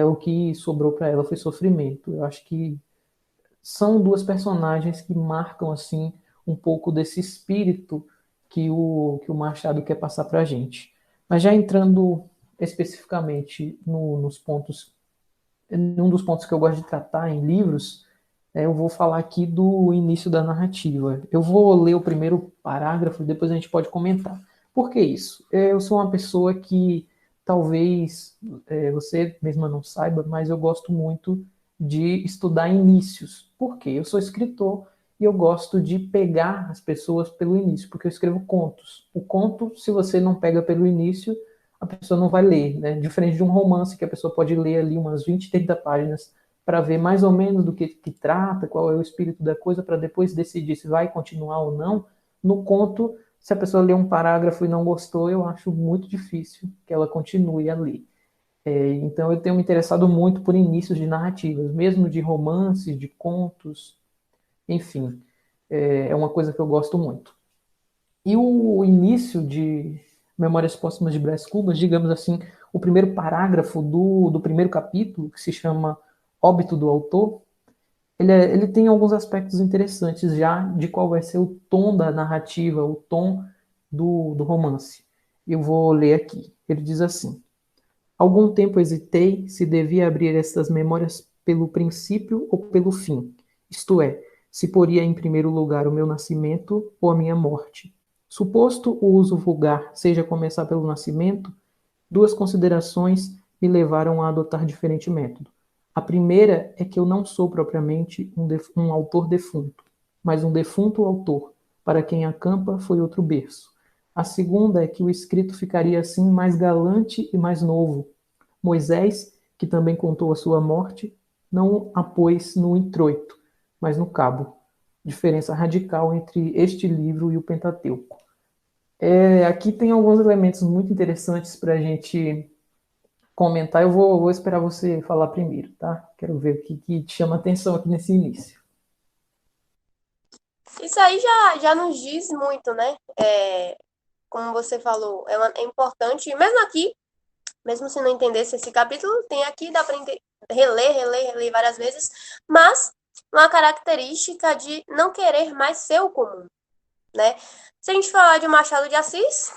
o que sobrou para ela foi sofrimento. Eu acho que são duas personagens que marcam assim um pouco desse espírito que o Machado quer passar para a gente. Mas já entrando especificamente nos pontos, um dos pontos que eu gosto de tratar em livros, eu vou falar aqui do início da narrativa. Eu vou ler o primeiro parágrafo e depois a gente pode comentar. Por que isso? Eu sou uma pessoa que talvez você mesma não saiba, mas eu gosto muito de estudar inícios. Por quê? Eu sou escritor e eu gosto de pegar as pessoas pelo início, porque eu escrevo contos. O conto, se você não pega pelo início, a pessoa não vai ler, né? Diferente de um romance que a pessoa pode ler ali umas 20, 30 páginas para ver mais ou menos do que trata, qual é o espírito da coisa, para depois decidir se vai continuar ou não. No conto, se a pessoa lê um parágrafo e não gostou, eu acho muito difícil que ela continue a ler. Então eu tenho me interessado muito por inícios de narrativas, mesmo de romances, de contos, enfim, é uma coisa que eu gosto muito. E o início de Memórias Póstumas de Brás Cubas, digamos assim, o primeiro parágrafo do primeiro capítulo, que se chama Óbito do Autor, ele tem alguns aspectos interessantes já de qual vai ser o tom da narrativa, o tom do romance. Eu vou ler aqui. Ele diz assim: algum tempo hesitei se devia abrir estas memórias pelo princípio ou pelo fim, isto é, se poria em primeiro lugar o meu nascimento ou a minha morte. Suposto o uso vulgar seja começar pelo nascimento, duas considerações me levaram a adotar diferente método. A primeira é que eu não sou propriamente um autor defunto, mas um defunto autor, para quem a campa foi outro berço. A segunda é que o escrito ficaria assim mais galante e mais novo. Moisés, que também contou a sua morte, não a pôs no introito, mas no cabo. Diferença radical entre este livro e o Pentateuco. Aqui tem alguns elementos muito interessantes para a gente comentar. Eu vou esperar você falar primeiro, tá? Quero ver o que te chama atenção aqui nesse início. Isso aí já nos diz muito, né? Como você falou, é importante, mesmo aqui, mesmo se não entendesse esse capítulo, tem aqui, dá para reler várias vezes, mas uma característica de não querer mais ser o comum, né? Se a gente falar de Machado de Assis,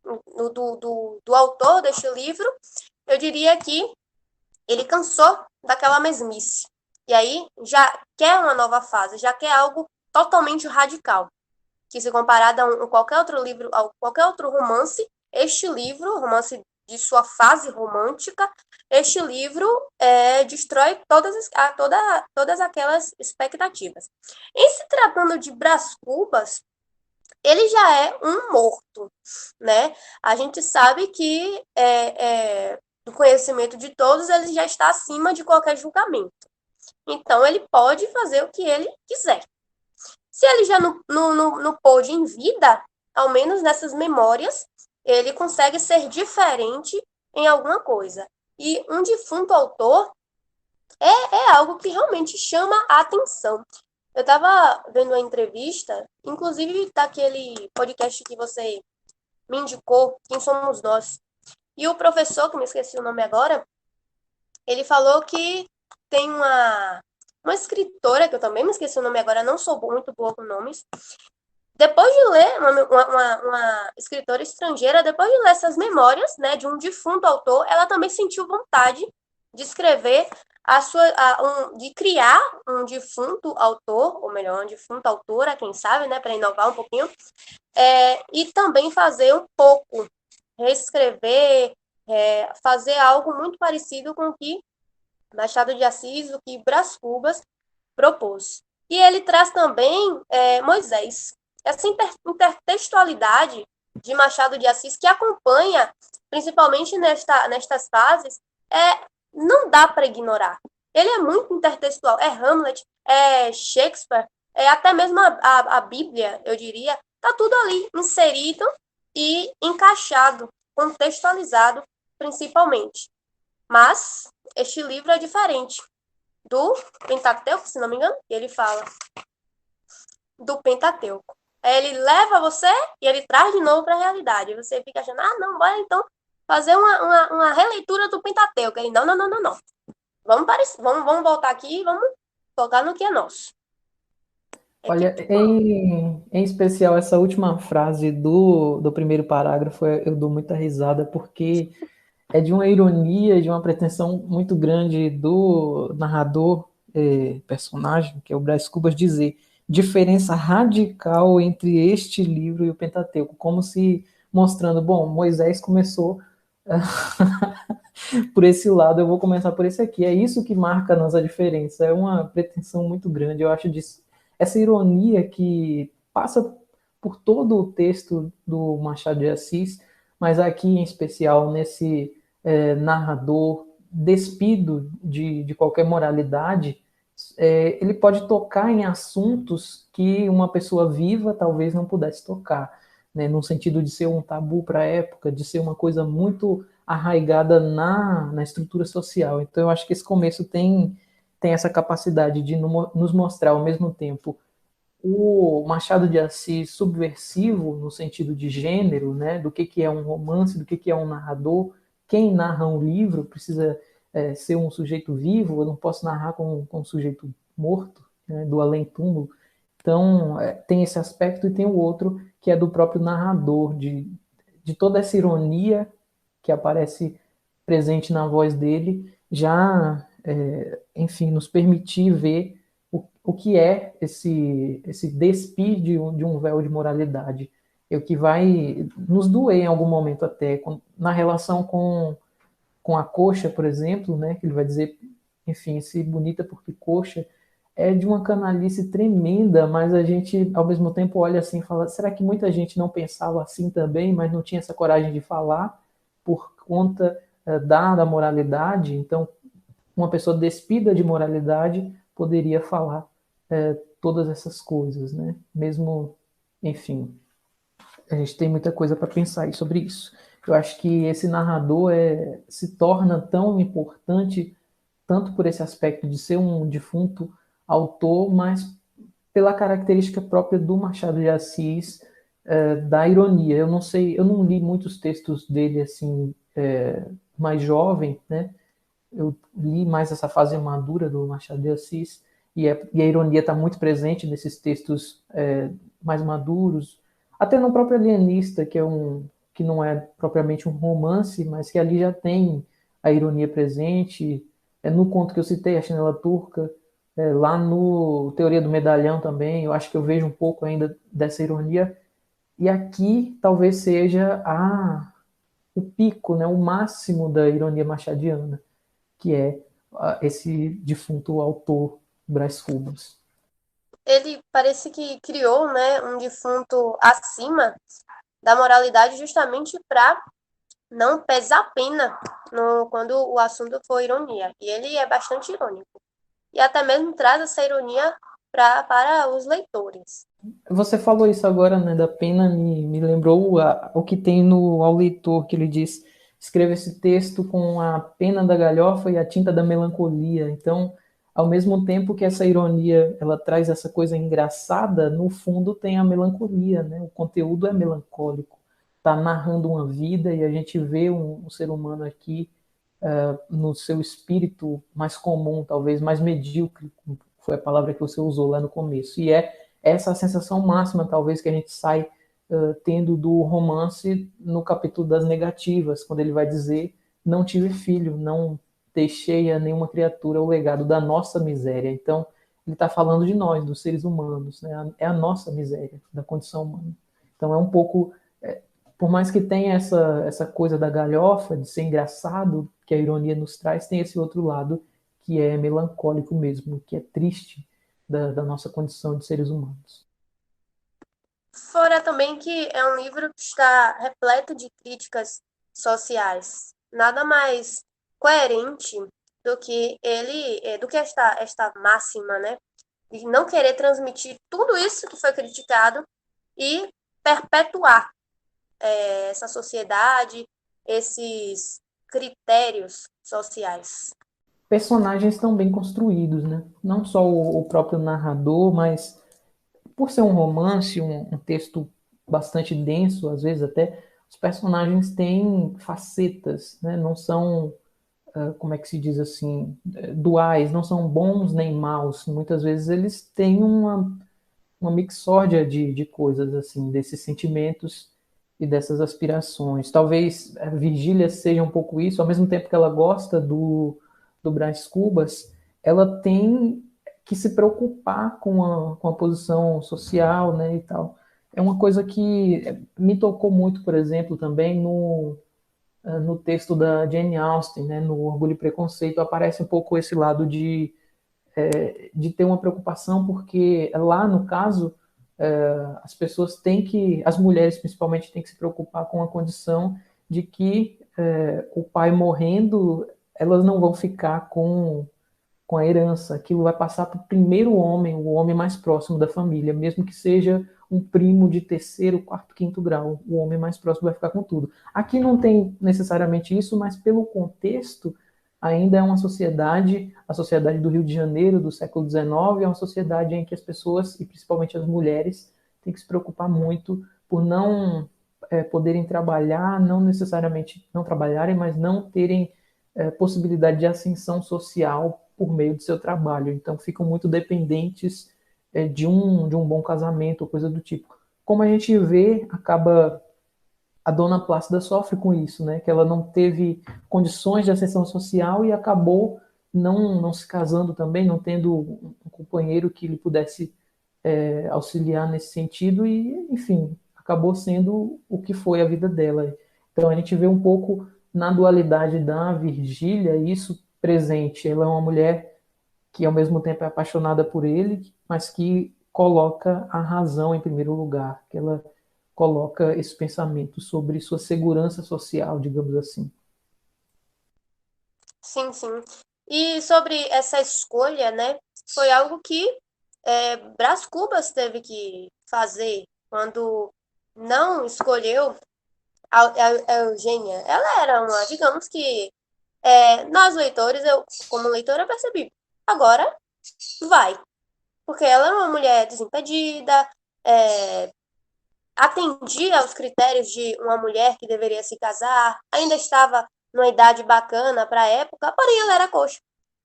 do autor deste livro, eu diria que ele cansou daquela mesmice. E aí já quer uma nova fase, já quer algo totalmente radical. Que se comparado a qualquer outro livro, a qualquer outro romance, este livro, romance de sua fase romântica, este livro destrói todas aquelas expectativas. Em se tratando de Brás Cubas, ele já é um morto, né? A gente sabe que do conhecimento de todos, ele já está acima de qualquer julgamento. Então, ele pode fazer o que ele quiser. Se ele já não pôde em vida, ao menos nessas memórias, ele consegue ser diferente em alguma coisa. E um defunto autor é algo que realmente chama a atenção. Eu estava vendo uma entrevista, inclusive daquele podcast que você me indicou, Quem Somos Nós. E o professor, que me esqueci o nome agora, ele falou que tem uma escritora, que eu também me esqueci o nome agora, não sou muito boa com nomes. Depois de ler uma escritora estrangeira, depois de ler essas memórias, né, de um defunto autor, ela também sentiu vontade de escrever de criar um defunto autor, ou melhor, uma defunta autora, quem sabe, né, para inovar um pouquinho, e também fazer um pouco, reescrever, fazer algo muito parecido com o que Machado de Assis, o que Brás Cubas propôs. E ele traz também Moisés. Essa intertextualidade de Machado de Assis, que acompanha, principalmente nestas fases, não dá para ignorar. Ele é muito intertextual. É Hamlet, é Shakespeare, é até mesmo a Bíblia, eu diria. Está tudo ali inserido e encaixado, contextualizado, principalmente. Mas este livro é diferente do Pentateuco, se não me engano, e ele fala do Pentateuco. Ele leva você e ele traz de novo para a realidade. Você fica achando, não, bora então fazer uma releitura do Pentateuco. Ele, não. Vamos voltar aqui e vamos focar no que é nosso. Olha, em especial essa última frase do primeiro parágrafo, eu dou muita risada, porque é de uma ironia, de uma pretensão muito grande do narrador, personagem, que é o Brás Cubas, dizer diferença radical entre este livro e o Pentateuco, como se mostrando, bom, Moisés começou por esse lado, eu vou começar por esse aqui. É isso que marca a nossa diferença. É uma pretensão muito grande, eu acho, disso. Essa ironia que passa por todo o texto do Machado de Assis, mas aqui em especial nesse narrador despido de qualquer moralidade, ele pode tocar em assuntos que uma pessoa viva talvez não pudesse tocar, né, no sentido de ser um tabu para a época, de ser uma coisa muito arraigada na estrutura social. Então eu acho que esse começo tem essa capacidade de nos mostrar ao mesmo tempo o Machado de Assis subversivo no sentido de gênero, né, do que é um romance, do que é um narrador. Quem narra um livro precisa ser um sujeito vivo, eu não posso narrar com um sujeito morto, né, do além-túmulo. Então, tem esse aspecto e tem o outro, que é do próprio narrador, de toda essa ironia que aparece presente na voz dele, já, enfim, nos permitir ver o que é esse despir de um véu de moralidade. É o que vai nos doer em algum momento até, na relação com a coxa, por exemplo, né, que ele vai dizer, enfim, se bonita porque coxa, é de uma canalice tremenda, mas a gente, ao mesmo tempo, olha assim e fala, será que muita gente não pensava assim também, mas não tinha essa coragem de falar por conta da moralidade? Então, uma pessoa despida de moralidade poderia falar todas essas coisas, né? Mesmo, enfim, a gente tem muita coisa para pensar aí sobre isso. Eu acho que esse narrador se torna tão importante tanto por esse aspecto de ser um defunto autor, mas pela característica própria do Machado de Assis, da ironia. Eu não sei, eu não li muitos textos dele assim mais jovem, né? Eu li mais essa fase madura do Machado de Assis, e a ironia está muito presente nesses textos mais maduros, até no próprio Alienista, que não é propriamente um romance, mas que ali já tem a ironia presente, no conto que eu citei, A Chinela Turca, lá no Teoria do Medalhão também, eu acho que eu vejo um pouco ainda dessa ironia, e aqui talvez seja o pico, né, o máximo da ironia machadiana, que é esse defunto autor Brás Cubas. Ele parece que criou, né, um defunto acima da moralidade justamente para não pesar a pena quando o assunto for ironia. E ele é bastante irônico. E até mesmo traz essa ironia para os leitores. Você falou isso agora, né, da pena, me lembrou o que tem no Ao Leitor, que ele diz: escreva esse texto com a pena da galhofa e a tinta da melancolia. Então, ao mesmo tempo que essa ironia ela traz essa coisa engraçada, no fundo tem a melancolia, né? O conteúdo é melancólico. Está narrando uma vida e a gente vê um ser humano aqui no seu espírito mais comum, talvez mais medíocre, foi a palavra que você usou lá no começo. E é essa a sensação máxima, talvez, que a gente sai tendo do romance no capítulo das negativas, quando ele vai dizer: não tive filho, não deixei a nenhuma criatura o legado da nossa miséria. Então, ele está falando de nós, dos seres humanos, né? É a nossa miséria, da condição humana. Então, é um pouco por mais que tenha essa coisa da galhofa, de ser engraçado, que a ironia nos traz, tem esse outro lado que é melancólico mesmo, que é triste da nossa condição de seres humanos. Fora também que é um livro que está repleto de críticas sociais. Nada mais coerente do que esta máxima, né? De não querer transmitir tudo isso que foi criticado e perpetuar essa sociedade, esses critérios sociais. Personagens estão bem construídos, né? Não só o próprio narrador, mas por ser um romance, um texto bastante denso, às vezes até, os personagens têm facetas, né? Não são, como é que se diz assim, duais, não são bons nem maus. Muitas vezes eles têm uma mixórdia de coisas, assim, desses sentimentos e dessas aspirações. Talvez a Virgília seja um pouco isso, ao mesmo tempo que ela gosta do Brás Cubas, ela tem que se preocupar com a posição social, né, e tal. É uma coisa que me tocou muito, por exemplo, também no texto da Jane Austen, né, no Orgulho e Preconceito, aparece um pouco esse lado de ter uma preocupação, porque lá no caso as pessoas têm que, as mulheres principalmente, têm que se preocupar com a condição de que o pai morrendo, elas não vão ficar com a herança, aquilo vai passar para o primeiro homem, o homem mais próximo da família, mesmo que seja um primo de terceiro, quarto, quinto grau, o homem mais próximo vai ficar com tudo. Aqui não tem necessariamente isso, mas pelo contexto, ainda é uma sociedade, a sociedade do Rio de Janeiro do século XIX, é uma sociedade em que as pessoas, e principalmente as mulheres, têm que se preocupar muito por não poderem trabalhar, não necessariamente não trabalharem, mas não terem possibilidade de ascensão social por meio do seu trabalho. Então ficam muito dependentes de um bom casamento ou coisa do tipo. Como a gente vê, acaba a dona Plácida sofre com isso, né? Que ela não teve condições de ascensão social e acabou não se casando também, não tendo um companheiro que lhe pudesse auxiliar nesse sentido e, enfim, acabou sendo o que foi a vida dela. Então a gente vê um pouco na dualidade da Virgília isso presente. Ela é uma mulher que ao mesmo tempo é apaixonada por ele, mas que coloca a razão em primeiro lugar, que ela coloca esse pensamento sobre sua segurança social, digamos assim. Sim, sim. E sobre essa escolha, né? Foi algo que Brás Cubas teve que fazer quando não escolheu a Eugênia. Ela era uma, digamos que nós leitores, eu como leitora percebi, agora vai. Porque ela era uma mulher desimpedida, é, atendia aos critérios de uma mulher que deveria se casar, ainda estava numa idade bacana para a época, porém ela era coxa.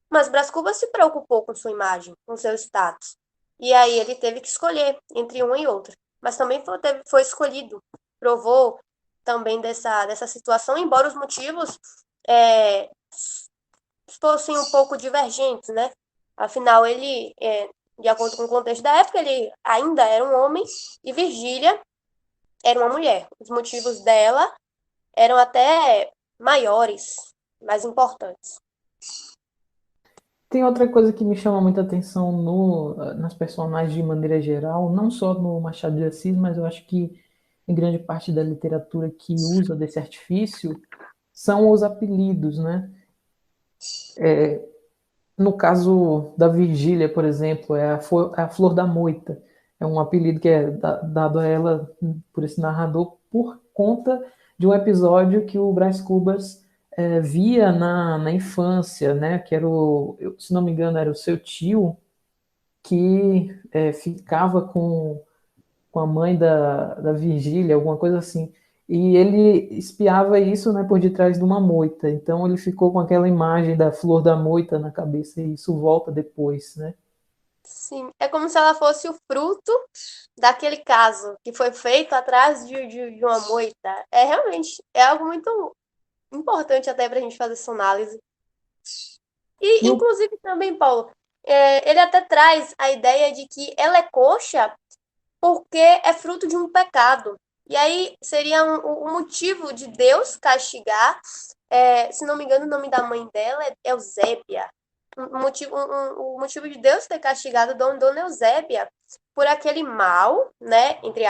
Mas Brás Cubas se preocupou com sua imagem, com seu status. E aí ele teve que escolher entre uma e outra. Mas também foi escolhido. Provou também dessa situação, embora os motivos é, fossem um pouco divergentes, né? Afinal, ele, de acordo com o contexto da época, ele ainda era um homem e Virgília era uma mulher. Os motivos dela eram até maiores, mais importantes. Tem outra coisa que me chama muita atenção nas personagens de maneira geral, não só no Machado de Assis, mas eu acho que em grande parte da literatura que usa desse artifício, são os apelidos, né? No caso da Virgília, por exemplo, é a Flor da Moita. É um apelido que é dado a ela por esse narrador por conta de um episódio que o Brás Cubas via na infância, né? Que era se não me engano, era o seu tio que ficava com a mãe da Virgília, alguma coisa assim. E ele espiava isso, né, por detrás de uma moita. Então ele ficou com aquela imagem da flor da moita na cabeça e isso volta depois, né? Sim, é como se ela fosse o fruto daquele caso que foi feito atrás de uma moita. É realmente, é algo muito importante até para a gente fazer essa análise. E, E o inclusive, também, Paulo, ele até traz a ideia de que ela é coxa porque é fruto de um pecado. E aí seria um motivo de Deus castigar, se não me engano, o nome da mãe dela é Eusébia. O motivo de Deus ter castigado Dona Eusébia por aquele mal, né, entre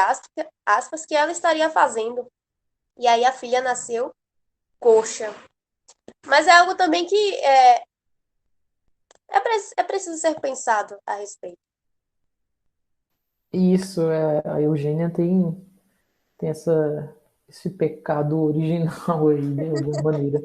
aspas, que ela estaria fazendo. E aí a filha nasceu coxa. Mas é algo também que é preciso ser pensado a respeito. isso, a Eugênia tem esse pecado original aí, de alguma maneira.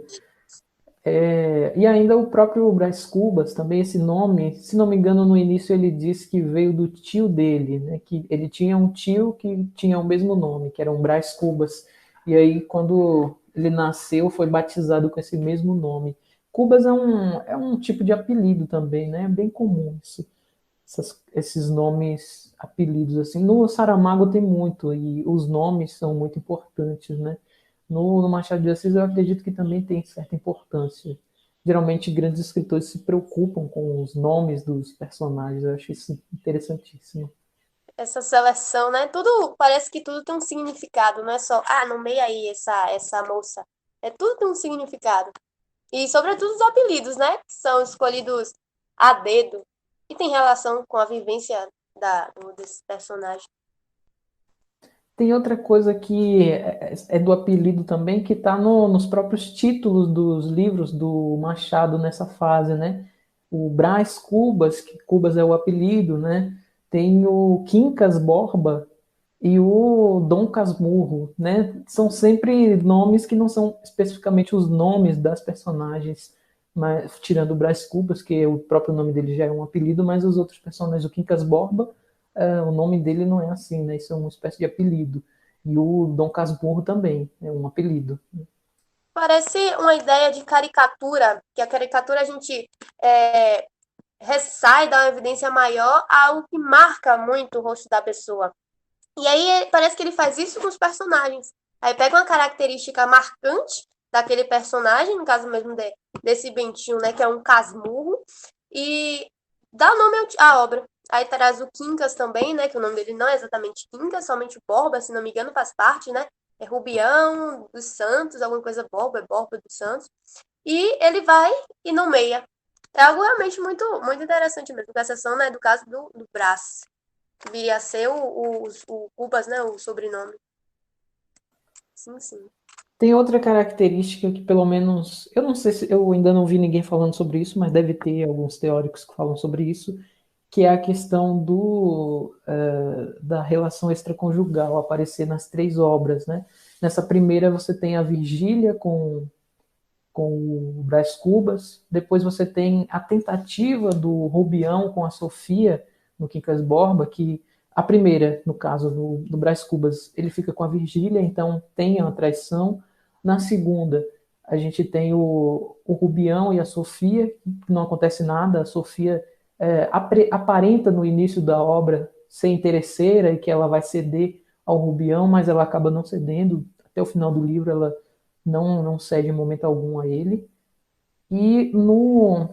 E ainda o próprio Brás Cubas, também esse nome, se não me engano, no início ele disse que veio do tio dele, né? Que ele tinha um tio que tinha o mesmo nome, que era um Brás Cubas. E aí, quando ele nasceu, foi batizado com esse mesmo nome. Cubas é um tipo de apelido também, né? É bem comum isso, esses nomes, apelidos assim. No Saramago tem muito, e os nomes são muito importantes, né? No Machado de Assis eu acredito que também tem certa importância. Geralmente grandes escritores se preocupam com os nomes dos personagens, eu acho isso interessantíssimo. Essa seleção, né? Tudo parece que tudo tem um significado, não é só, nomeia aí essa moça. É tudo tem um significado. E sobretudo os apelidos, né? Que são escolhidos a dedo e tem relação com a vivência desse personagem. Tem outra coisa que é do apelido também, que está nos próprios títulos dos livros do Machado nessa fase, né? O Brás Cubas, que Cubas é o apelido, né? Tem o Quincas Borba e o Dom Casmurro, né? São sempre nomes que não são especificamente os nomes das personagens, mas tirando o Brás Cubas, que o próprio nome dele já é um apelido, mas os outros personagens, o Quincas Borba, o nome dele não é assim, né? Isso é uma espécie de apelido. E o Dom Casmurro também é um apelido. Parece uma ideia de caricatura, que a caricatura a gente é, ressai, dá uma evidência maior a algo que marca muito o rosto da pessoa. E aí parece que ele faz isso com os personagens. Aí pega uma característica marcante daquele personagem, no caso mesmo desse Bentinho, né, que é um casmurro, e dá nome à obra. Aí traz o Quincas também, né, que o nome dele não é exatamente Quincas, somente o Borba, se não me engano, faz parte, né? É Rubião dos Santos, alguma coisa Borba, é Borba dos Santos. E ele vai e nomeia. É algo realmente muito, muito interessante mesmo, com exceção, né, do caso do Brás, que viria a ser o Cubas, né, o sobrenome. Sim, sim. Tem outra característica que, pelo menos, eu não sei se eu ainda não vi ninguém falando sobre isso, mas deve ter alguns teóricos que falam sobre isso, que é a questão da relação extraconjugal aparecer nas três obras, né? Nessa primeira você tem a Virgília com o Brás Cubas, depois você tem a tentativa do Rubião com a Sofia no Quincas Borba, que a primeira, no caso do Brás Cubas, ele fica com a Virgília, então tem uma traição. Na segunda, a gente tem o Rubião e a Sofia, não acontece nada, a Sofia aparenta no início da obra ser interesseira e que ela vai ceder ao Rubião, mas ela acaba não cedendo, até o final do livro ela não cede em momento algum a ele. E no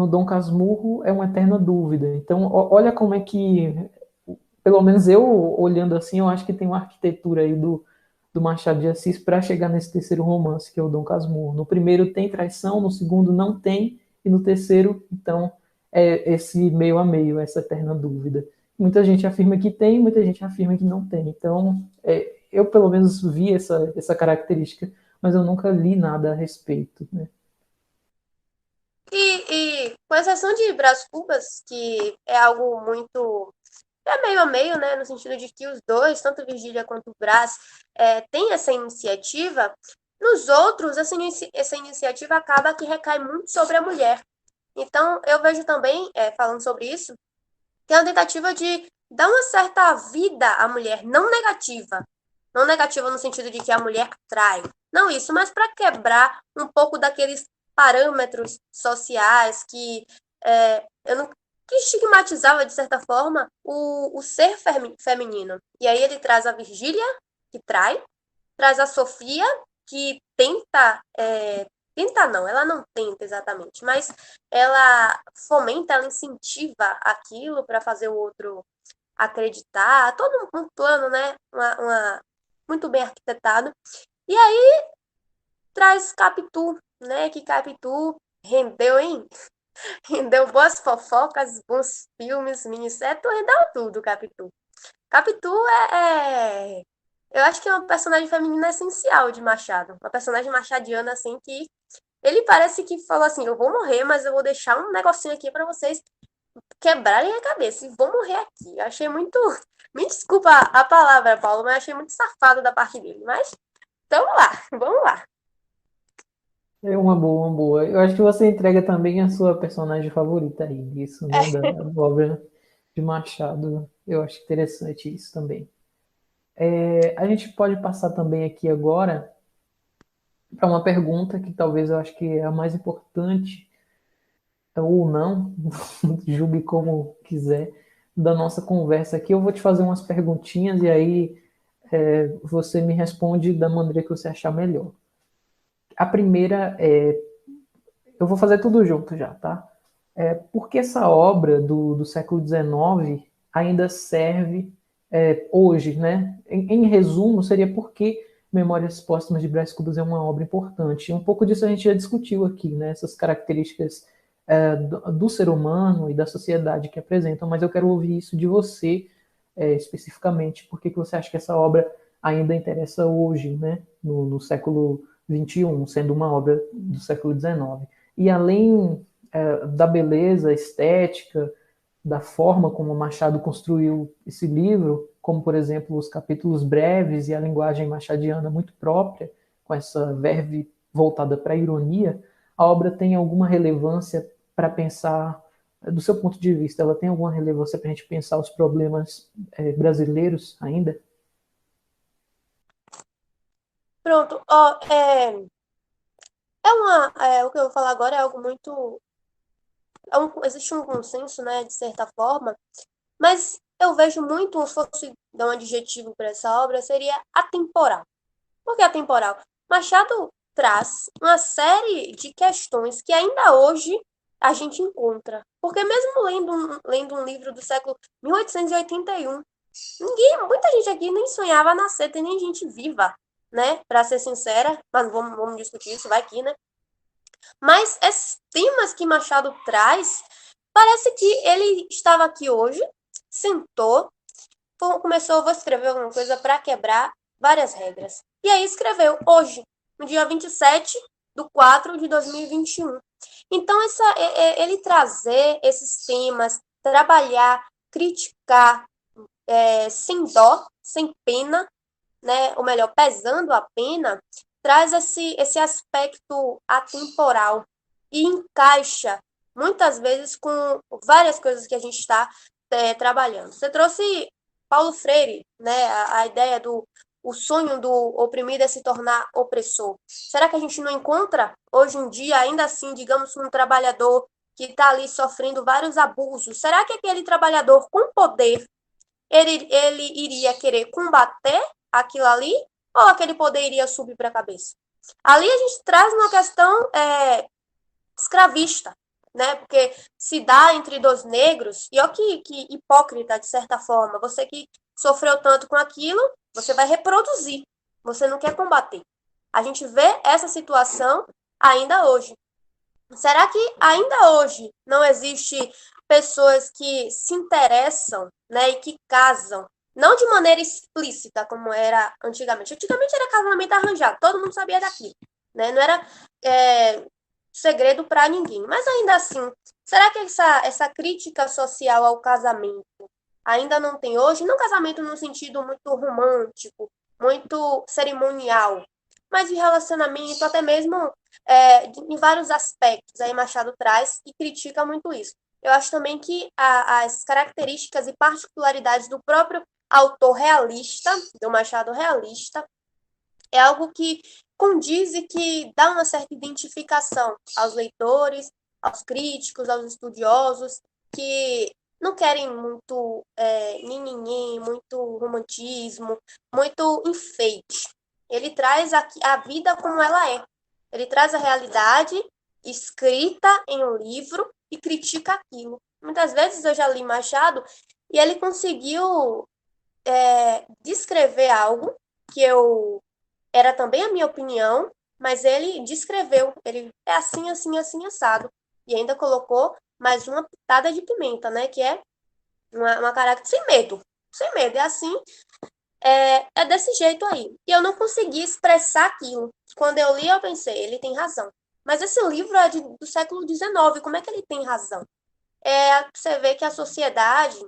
Dom Casmurro é uma eterna dúvida. Então, olha como é que, pelo menos eu olhando assim, eu acho que tem uma arquitetura aí do Machado de Assis para chegar nesse terceiro romance, que é o Dom Casmurro. No primeiro tem traição, no segundo não tem, e no terceiro, então, é esse meio a meio, essa eterna dúvida. Muita gente afirma que tem, muita gente afirma que não tem. Então, eu pelo menos vi essa característica, mas eu nunca li nada a respeito, né? E com exceção de Brás Cubas, que é algo muito é meio a meio, né, no sentido de que os dois, tanto Virgília quanto o Brás, têm essa iniciativa. Nos outros, essa iniciativa acaba que recai muito sobre a mulher. Então, eu vejo também, falando sobre isso, que é uma tentativa de dar uma certa vida à mulher, não negativa. Não negativa no sentido de que a mulher trai. Não isso, mas para quebrar um pouco daqueles parâmetros sociais eu não, que estigmatizava, de certa forma, o ser feminino. E aí ele traz a Virgília, que trai, traz a Sofia, que tenta. Tenta não, ela não tenta exatamente, mas ela fomenta, ela incentiva aquilo para fazer o outro acreditar, todo um plano, né? Muito bem arquitetado. E aí traz Capitu, né? Que Capitu rendeu, hein? Rendeu boas fofocas, bons filmes, minisséries, rendeu tudo, Capitu. Capitu eu acho que é uma personagem feminina essencial de Machado. Uma personagem machadiana, assim, que ele parece que falou assim, eu vou morrer, mas eu vou deixar um negocinho aqui para vocês quebrarem a cabeça e vou morrer aqui. Eu achei muito... Me desculpa a palavra, Paulo, mas achei muito safado da parte dele. Mas, vamos lá, vamos lá. É uma boa, uma boa. Eu acho que você entrega também a sua personagem favorita aí, isso, né, da obra de Machado. Eu acho interessante isso também. A gente pode passar também aqui agora para uma pergunta que talvez eu acho que é a mais importante, ou não, julgue como quiser, da nossa conversa aqui. Eu vou te fazer umas perguntinhas e aí você me responde da maneira que você achar melhor. A primeira eu vou fazer tudo junto já, tá? Por que essa obra do século XIX ainda serve hoje, né? Em resumo, seria porque Memórias Póstumas de Brás Cubas é uma obra importante. Um pouco disso a gente já discutiu aqui, né? Essas características do ser humano e da sociedade que apresentam, mas eu quero ouvir isso de você especificamente. Por que você acha que essa obra ainda interessa hoje, né? No século XXI, sendo uma obra do século XIX? E além da beleza estética, da forma como Machado construiu esse livro, como, por exemplo, os capítulos breves e a linguagem machadiana muito própria, com essa verve voltada para a ironia, a obra tem alguma relevância para pensar, do seu ponto de vista, ela tem alguma relevância para a gente pensar os problemas brasileiros ainda? Pronto, ó, o que eu vou falar agora é algo muito, existe um consenso, né, de certa forma, mas eu vejo muito, se fosse dar um adjetivo para essa obra, seria atemporal. Por que atemporal? Machado traz uma série de questões que ainda hoje a gente encontra. Porque mesmo lendo um livro do século 1881, muita gente aqui nem sonhava nascer, tem nem gente viva, né? Para ser sincera, mas vamos discutir isso, vai aqui, né? Mas esses temas que Machado traz, parece que ele estava aqui hoje, sentou, vou escrever alguma coisa para quebrar várias regras. E aí escreveu hoje, no dia 27/4/2021. Então, ele trazer esses temas, trabalhar, criticar, sem dó, sem pena, né? Ou melhor, pesando a pena, traz esse aspecto atemporal e encaixa muitas vezes com várias coisas que a gente está trabalhando. Você trouxe Paulo Freire, né? A ideia do o sonho do oprimido é se tornar opressor. Será que a gente não encontra hoje em dia, ainda assim, digamos, um trabalhador que está ali sofrendo vários abusos? Será que aquele trabalhador com poder ele iria querer combater aquilo ali ou aquele poder iria subir para a cabeça? Ali a gente traz uma questão escravista, né? Porque se dá entre dois negros, e olha que hipócrita, de certa forma, você que sofreu tanto com aquilo, você vai reproduzir, você não quer combater. A gente vê essa situação ainda hoje. Será que ainda hoje não existe pessoas que se interessam, né, e que casam, não de maneira explícita como era antigamente? Antigamente era casamento arranjado, todo mundo sabia daquilo, né? Não era segredo para ninguém. Mas ainda assim, será que essa crítica social ao casamento ainda não tem hoje, não casamento no sentido muito romântico, muito cerimonial, mas de relacionamento, até mesmo em vários aspectos. Aí Machado traz e critica muito isso. Eu acho também que as características e particularidades do próprio autor realista, do Machado realista, é algo que condiz e que dá uma certa identificação aos leitores, aos críticos, aos estudiosos, que não querem muito nhenhenhê, muito romantismo, muito enfeite. Ele traz a vida como ela é. Ele traz a realidade escrita em um livro e critica aquilo. Muitas vezes eu já li Machado e ele conseguiu descrever algo que eu era também a minha opinião, mas ele descreveu, ele é assim, assim, assim, assado. E ainda colocou mais uma pitada de pimenta, né? Que é uma característica sem medo. Sem medo. É assim, é desse jeito aí. E eu não consegui expressar aquilo. Quando eu li, eu pensei, ele tem razão. Mas esse livro é do século XIX, como é que ele tem razão? Você vê que a sociedade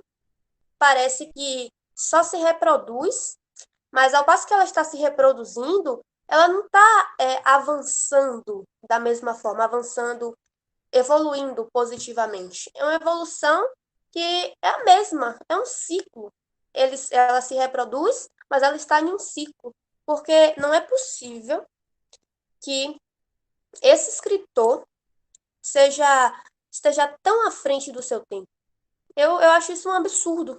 parece que só se reproduz, mas ao passo que ela está se reproduzindo, ela não está avançando da mesma forma, avançando, evoluindo positivamente. É uma evolução que é a mesma, é um ciclo. Ela se reproduz, mas ela está em um ciclo, porque não é possível que esse escritor esteja tão à frente do seu tempo. Eu acho isso um absurdo,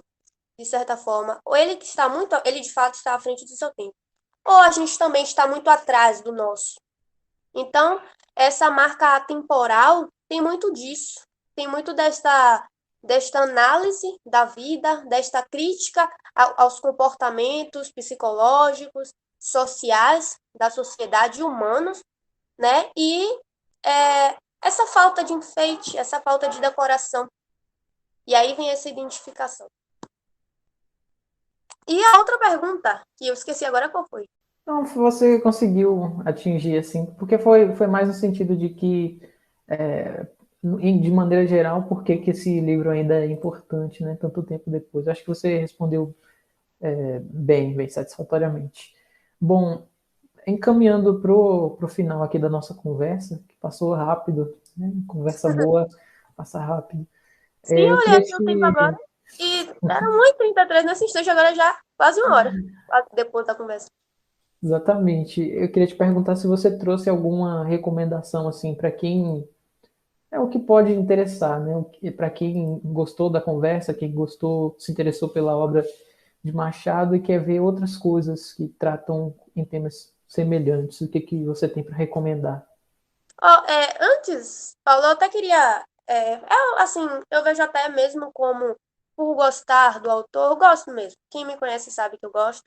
de certa forma. Ou ele de fato está à frente do seu tempo, ou a gente também está muito atrás do nosso. Então, essa marca temporal tem muito disso, tem muito desta análise da vida, desta crítica aos comportamentos psicológicos, sociais da sociedade humanos, né? E essa falta de enfeite, essa falta de decoração. E aí vem essa identificação. E a outra pergunta, que eu esqueci agora, qual foi? Não, você conseguiu atingir, assim, porque foi mais no sentido de que, de maneira geral, por que esse livro ainda é importante, né, tanto tempo depois. Acho que você respondeu bem satisfatoriamente. Bom, encaminhando pro final aqui da nossa conversa, que passou rápido, né, conversa boa, passa rápido. Sim, eu Eu olhei queria aqui o tempo agora te... e era 1h33 nesse instante, agora já quase 1 hora depois da conversa. Exatamente. Eu queria te perguntar se você trouxe alguma recomendação, assim, para quem é o que pode interessar, né? Para quem gostou da conversa, quem gostou, se interessou pela obra de Machado e quer ver outras coisas que tratam em temas semelhantes. O que que você tem para recomendar? Antes, Paulo, eu até queria. Assim, eu vejo até mesmo como por gostar do autor, eu gosto mesmo. Quem me conhece sabe que eu gosto.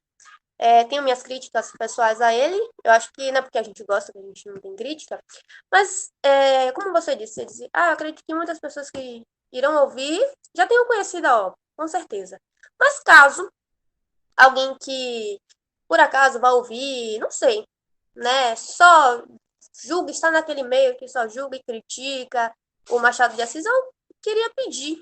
Tenho minhas críticas pessoais a ele. Eu acho que não é porque a gente gosta que a gente não tem crítica. Mas, como você disse, eu acredito que muitas pessoas que irão ouvir já tenham conhecido a obra, com certeza. Mas caso alguém que por acaso vai ouvir, não sei, né? Só julga, está naquele meio que só julga e critica o Machado de Assis, eu queria pedir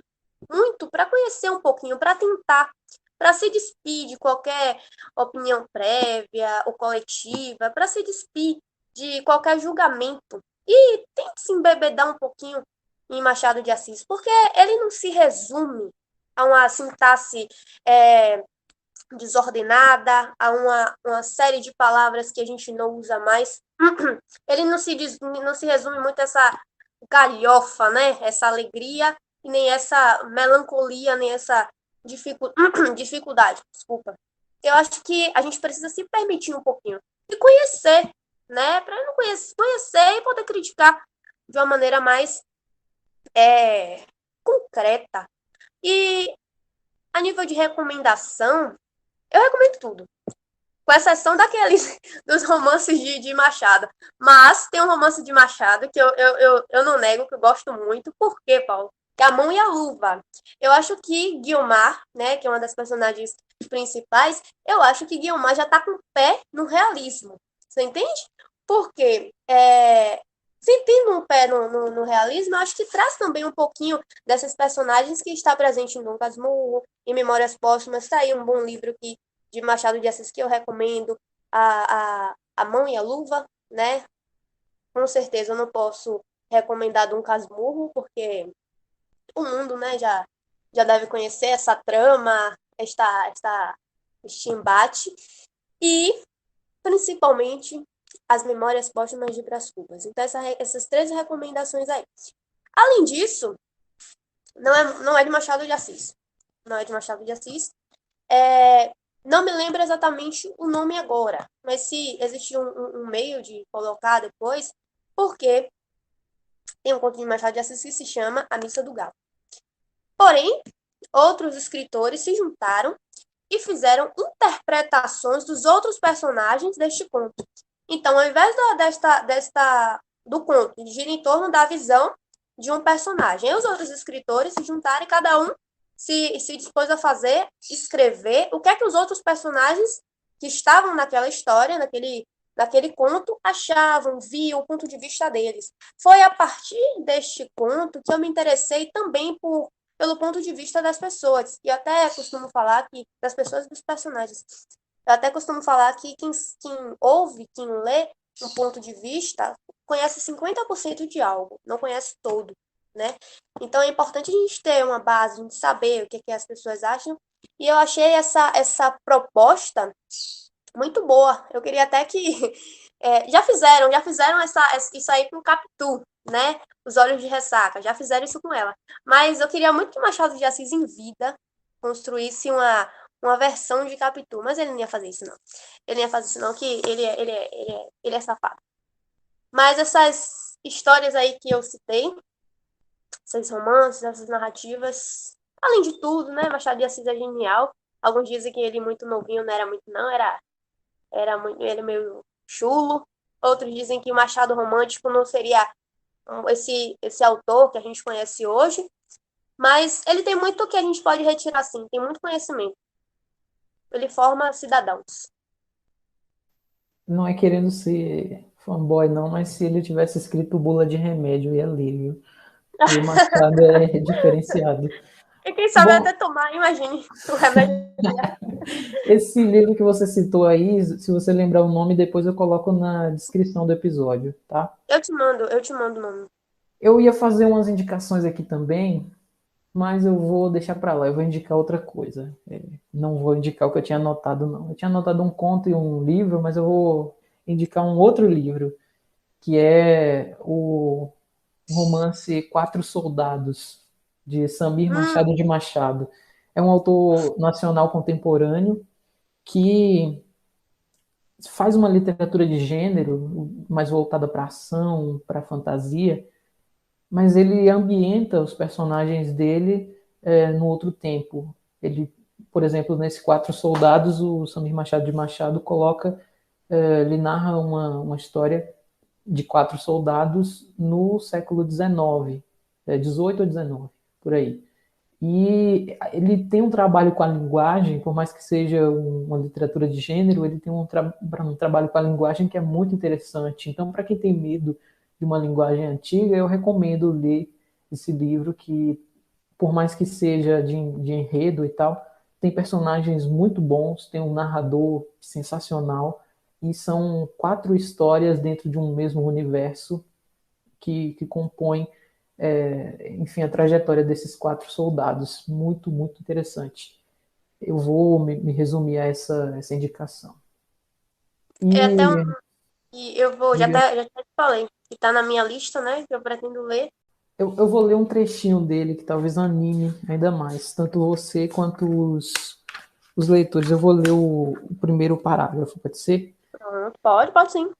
muito para conhecer um pouquinho, para tentar, para se despir de qualquer opinião prévia ou coletiva, para se despir de qualquer julgamento e tente se embebedar um pouquinho em Machado de Assis, porque ele não se resume a uma sintaxe desordenada, a uma série de palavras que a gente não usa mais. Ele não se resume muito a essa galhofa, né? Essa alegria e nem essa melancolia, nem essa dificuldade, desculpa. Eu acho que a gente precisa se permitir um pouquinho e conhecer, né? Para não conhecer e poder criticar de uma maneira mais concreta. E a nível de recomendação, eu recomendo tudo, com exceção daqueles dos romances de Machado. Mas tem um romance de Machado que eu não nego, que eu gosto muito. Por quê, Paulo? Que é A Mão e a Luva. Eu acho que Guiomar, né, que é uma das personagens principais, eu acho que Guiomar já está com o pé no realismo. Você entende? Porque sentindo um pé no realismo, eu acho que traz também um pouquinho dessas personagens que está presente em Dom Casmurro, em Memórias Póstumas. Está aí um bom livro de Machado de Assis que eu recomendo, a Mão e a Luva, né? Com certeza eu não posso recomendar Dom Casmurro, porque o mundo, né, já deve conhecer essa trama, este embate, e principalmente as Memórias Póstumas de Brás Cubas. Então, essas três recomendações aí. Além disso, não é de Machado de Assis. Não é de Machado de Assis. Não me lembro exatamente o nome agora, mas se existe um meio de colocar depois, porque tem um conto de Machado de Assis que se chama A Missa do Galo. Porém, outros escritores se juntaram e fizeram interpretações dos outros personagens deste conto. Então, ao invés do conto gira em torno da visão de um personagem, e os outros escritores se juntaram e cada um se dispôs a escrever o que é que os outros personagens que estavam naquela história, naquele conto, achavam, viam o ponto de vista deles. Foi a partir deste conto que eu me interessei também pelo ponto de vista das pessoas. E eu até costumo falar que das pessoas e dos personagens. Eu até costumo falar que quem ouve, quem lê um ponto de vista, conhece 50% de algo, não conhece todo, né? Então é importante a gente ter uma base, a gente saber o que as pessoas acham. E eu achei essa proposta muito boa. Eu queria até que já fizeram isso aí com o Capitu, né? Os Olhos de Ressaca, já fizeram isso com ela. Mas eu queria muito que Machado de Assis em vida construísse uma versão de Capitu, mas ele não ia fazer isso não. Ele não ia fazer isso não, que ele é safado. Mas essas histórias aí que eu citei, esses romances, essas narrativas, além de tudo, né? Machado de Assis é genial. Alguns dizem que ele muito novinho não era muito não, ele meio chulo. Outros dizem que o Machado Romântico não seria esse autor que a gente conhece hoje, mas ele tem muito que a gente pode retirar, sim, tem muito conhecimento. Ele forma cidadãos. Não é querendo ser fanboy, não, mas se ele tivesse escrito Bula de Remédio, eu ia ler, viu? Porque o Machado é diferenciado. E quem sabe Bom, até tomar, imagine, o remédio. esse livro que você citou aí, se você lembrar o nome, depois eu coloco na descrição do episódio, tá? Eu te mando o nome. Eu ia fazer umas indicações aqui também, mas eu vou deixar para lá, eu vou indicar outra coisa. Não vou indicar o que eu tinha anotado, não. Eu tinha anotado um conto e um livro, mas eu vou indicar um outro livro, que é o romance Quatro Soldados, de Samir Machado de Machado. É um autor nacional contemporâneo que faz uma literatura de gênero mais voltada para ação, para fantasia, mas ele ambienta os personagens dele no outro tempo. Ele, por exemplo, nesse Quatro Soldados, o Samir Machado de Machado coloca, ele narra uma história de quatro soldados no século XIX, 18 ou 19, por aí. E ele tem um trabalho com a linguagem, por mais que seja uma literatura de gênero, ele tem um trabalho com a linguagem que é muito interessante. Então, para quem tem medo de uma linguagem antiga, eu recomendo ler esse livro que, por mais que seja de enredo e tal, tem personagens muito bons, tem um narrador sensacional, e são quatro histórias dentro de um mesmo universo que compõem, enfim, a trajetória desses quatro soldados. Muito, muito interessante. Eu vou me resumir a essa indicação. É até E e eu vou, já até te falei, que tá na minha lista, né? Que eu pretendo ler. eu vou ler um trechinho dele que talvez anime ainda mais, tanto você quanto os leitores. Eu vou ler o primeiro parágrafo, pode ser? Pronto, pode sim.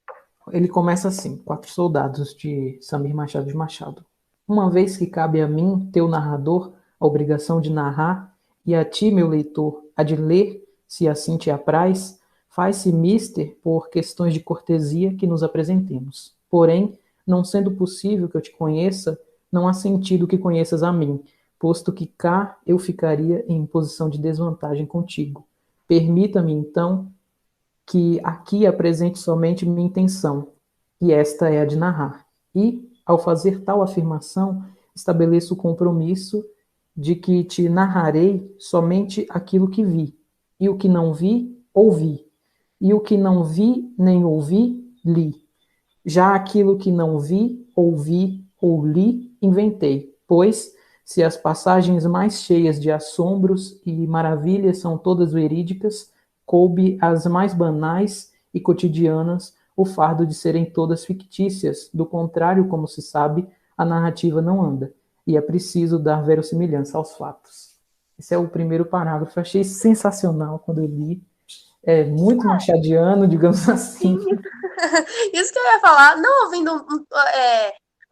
Ele começa assim: Quatro Soldados, de Samir Machado de Machado. Uma vez que cabe a mim, teu narrador, a obrigação de narrar, e a ti, meu leitor, a de ler, se assim te apraz, faz-se mister por questões de cortesia que nos apresentemos. Porém, não sendo possível que eu te conheça, não há sentido que conheças a mim, posto que cá eu ficaria em posição de desvantagem contigo. Permita-me, então, que aqui apresente somente minha intenção, e esta é a de narrar. E, ao fazer tal afirmação, estabeleço o compromisso de que te narrarei somente aquilo que vi, e o que não vi, ouvi, e o que não vi nem ouvi, li. Já aquilo que não vi, ouvi ou li, inventei, pois, se as passagens mais cheias de assombros e maravilhas são todas verídicas, coube às mais banais e cotidianas o fardo de serem todas fictícias. Do contrário, como se sabe, a narrativa não anda, e é preciso dar verossimilhança aos fatos. Esse é o primeiro parágrafo. Eu achei sensacional quando eu li. É muito machadiano, digamos assim. Sim, isso que eu ia falar, não ouvindo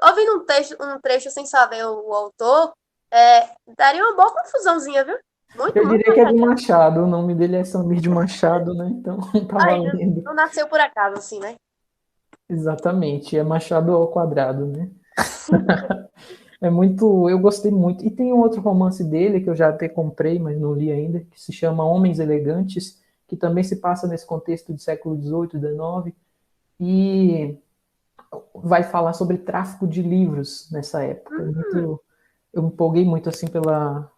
ouvindo um trecho sem saber o autor, daria uma boa confusãozinha, viu? Muito, Eu muito diria que é de machadinho. Machado, o nome dele é Samir de Machado, né? Então tá Aí, valendo. não nasceu por acaso, assim, né? Exatamente, é Machado ao quadrado, né? É muito, eu gostei muito. E tem um outro romance dele que eu já até comprei, mas não li ainda, que se chama Homens Elegantes, que também se passa nesse contexto de século XVIII, XIX, e vai falar sobre tráfico de livros nessa época. Hum, Eu me empolguei muito assim pela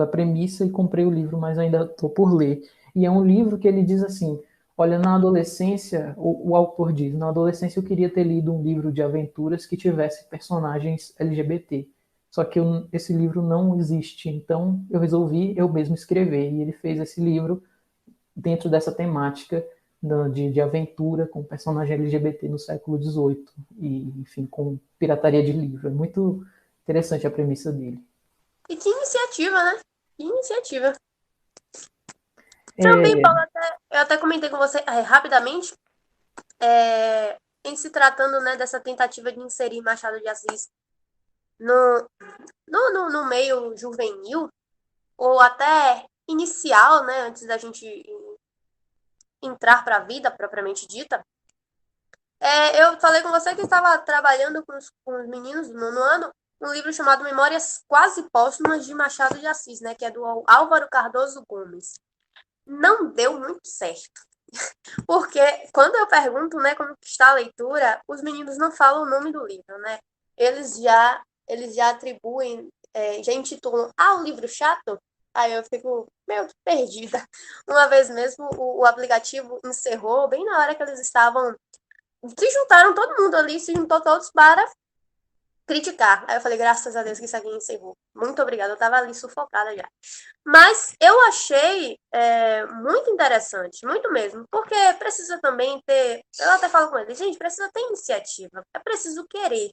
premissa e comprei o livro, mas ainda estou por ler. E é um livro que ele diz assim: olha, na adolescência, o autor diz, na adolescência eu queria ter lido um livro de aventuras que tivesse personagens LGBT. Só que esse livro não existe, então eu resolvi eu mesmo escrever. E ele fez esse livro dentro dessa temática de aventura com personagem LGBT no século XVIII. E, enfim, com pirataria de livro. É muito interessante a premissa dele. e que iniciativa, né? Que iniciativa. Também, É, Paulo, eu até comentei com você rapidamente, em se tratando, né, dessa tentativa de inserir Machado de Assis no, no meio juvenil, ou até inicial, né, antes da gente entrar para a vida propriamente dita. Eu falei com você que estava trabalhando com os meninos do nono ano um livro chamado Memórias Quase Póstumas de Machado de Assis, né, que é do Álvaro Cardoso Gomes. Não deu muito certo. Porque quando eu pergunto, né, como está a leitura, os meninos não falam o nome do livro, né? Eles já atribuem, já intitulam, um livro chato. Aí eu fico meio perdida. Uma vez mesmo, o aplicativo encerrou bem na hora que eles estavam. Se juntaram todo mundo ali, se juntou todos para criticar. Aí eu falei, graças a Deus que isso aqui encerrou. Muito obrigada, eu tava ali sufocada já. Mas eu achei muito interessante, muito mesmo, porque precisa também ter. Eu até falo com ele, gente, precisa ter iniciativa, é preciso querer.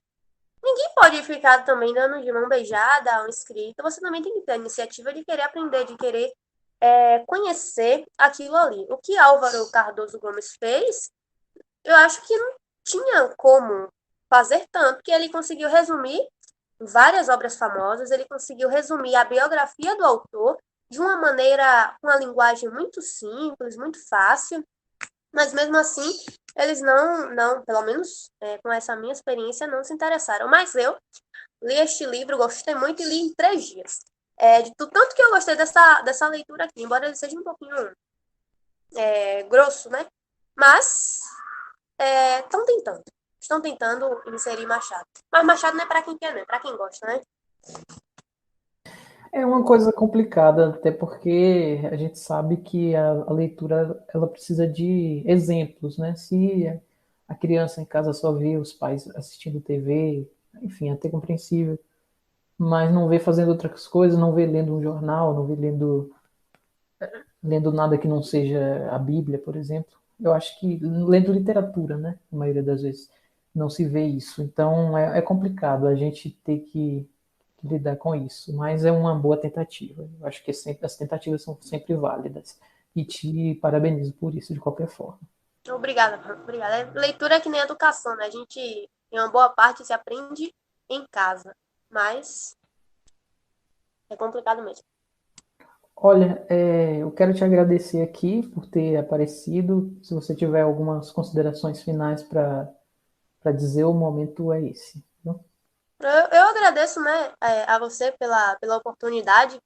Ninguém pode ficar também dando de mão beijada a um inscrito, você também tem que ter a iniciativa de querer aprender, de querer conhecer aquilo ali. O que Álvaro Cardoso Gomes fez, eu acho que não tinha como fazer tanto, que ele conseguiu resumir várias obras famosas, ele conseguiu resumir a biografia do autor de uma maneira, uma linguagem muito simples, muito fácil, mas mesmo assim, eles não pelo menos com essa minha experiência, não se interessaram. Mas eu li este livro, gostei muito e li em 3 dias. Do tanto que eu gostei dessa leitura aqui, embora ele seja um pouquinho grosso, né? Mas estão tentando. Estão tentando inserir Machado. Mas Machado não é para quem quer, não, é para quem gosta, né? é uma coisa complicada, até porque a gente sabe que a leitura ela precisa de exemplos, né? Se a criança em casa só vê os pais assistindo TV, enfim, é até compreensível, mas não vê fazendo outras coisas, não vê lendo um jornal, não vê lendo nada que não seja a Bíblia, por exemplo. Eu acho que lendo literatura, né? A maioria das vezes não se vê isso. Então é complicado a gente ter que lidar com isso, mas é uma boa tentativa. Eu acho que as tentativas são sempre válidas e te parabenizo por isso de qualquer forma. Obrigada, obrigada. Leitura é que nem educação, né? A gente, em uma boa parte, se aprende em casa. Mas é complicado mesmo. Olha, eu quero te agradecer aqui por ter aparecido. Se você tiver algumas considerações finais para dizer, o momento é esse. Viu? Eu agradeço, né, a você pela oportunidade.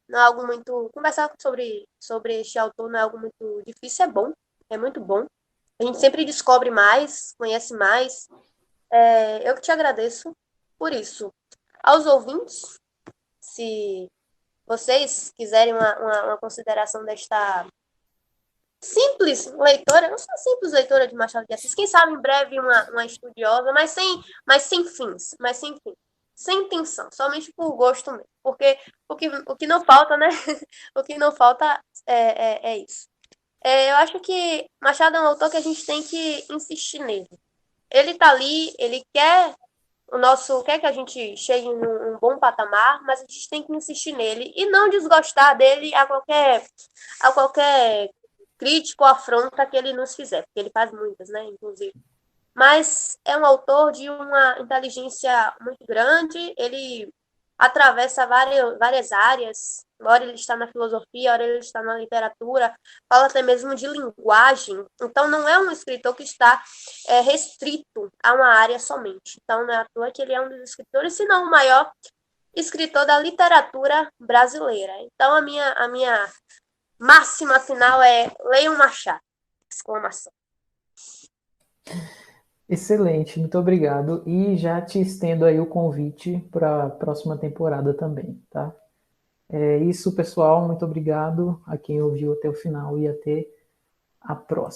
Não é algo muito. Conversar sobre este autor não é algo muito difícil, é bom. É muito bom. A gente sempre descobre mais, conhece mais. Eu que te agradeço por isso. Aos ouvintes, se vocês quiserem uma consideração desta simples leitora, não sou simples leitora de Machado de Assis, quem sabe em breve uma estudiosa, mas sem fins, sem intenção, somente por gosto mesmo. Porque o que não falta, né? O que não falta é isso. Eu acho que Machado é um autor que a gente tem que insistir nele. Ele tá ali, ele quer que a gente chegue num bom patamar, mas a gente tem que insistir nele e não desgostar dele a qualquer crítica ou afronta que ele nos fizer, porque ele faz muitas, né, inclusive. Mas é um autor de uma inteligência muito grande, ele atravessa várias áreas, ora ele está na filosofia, ora ele está na literatura, fala até mesmo de linguagem, então não é um escritor que está restrito a uma área somente. Então não é à toa que ele é um dos escritores, se não o maior escritor da literatura brasileira. Então a minha máxima final é leiam Machado! Exclamação. Excelente, muito obrigado. E já te estendo aí o convite para a próxima temporada também, tá? É isso, pessoal. Muito obrigado a quem ouviu até o final e até a próxima.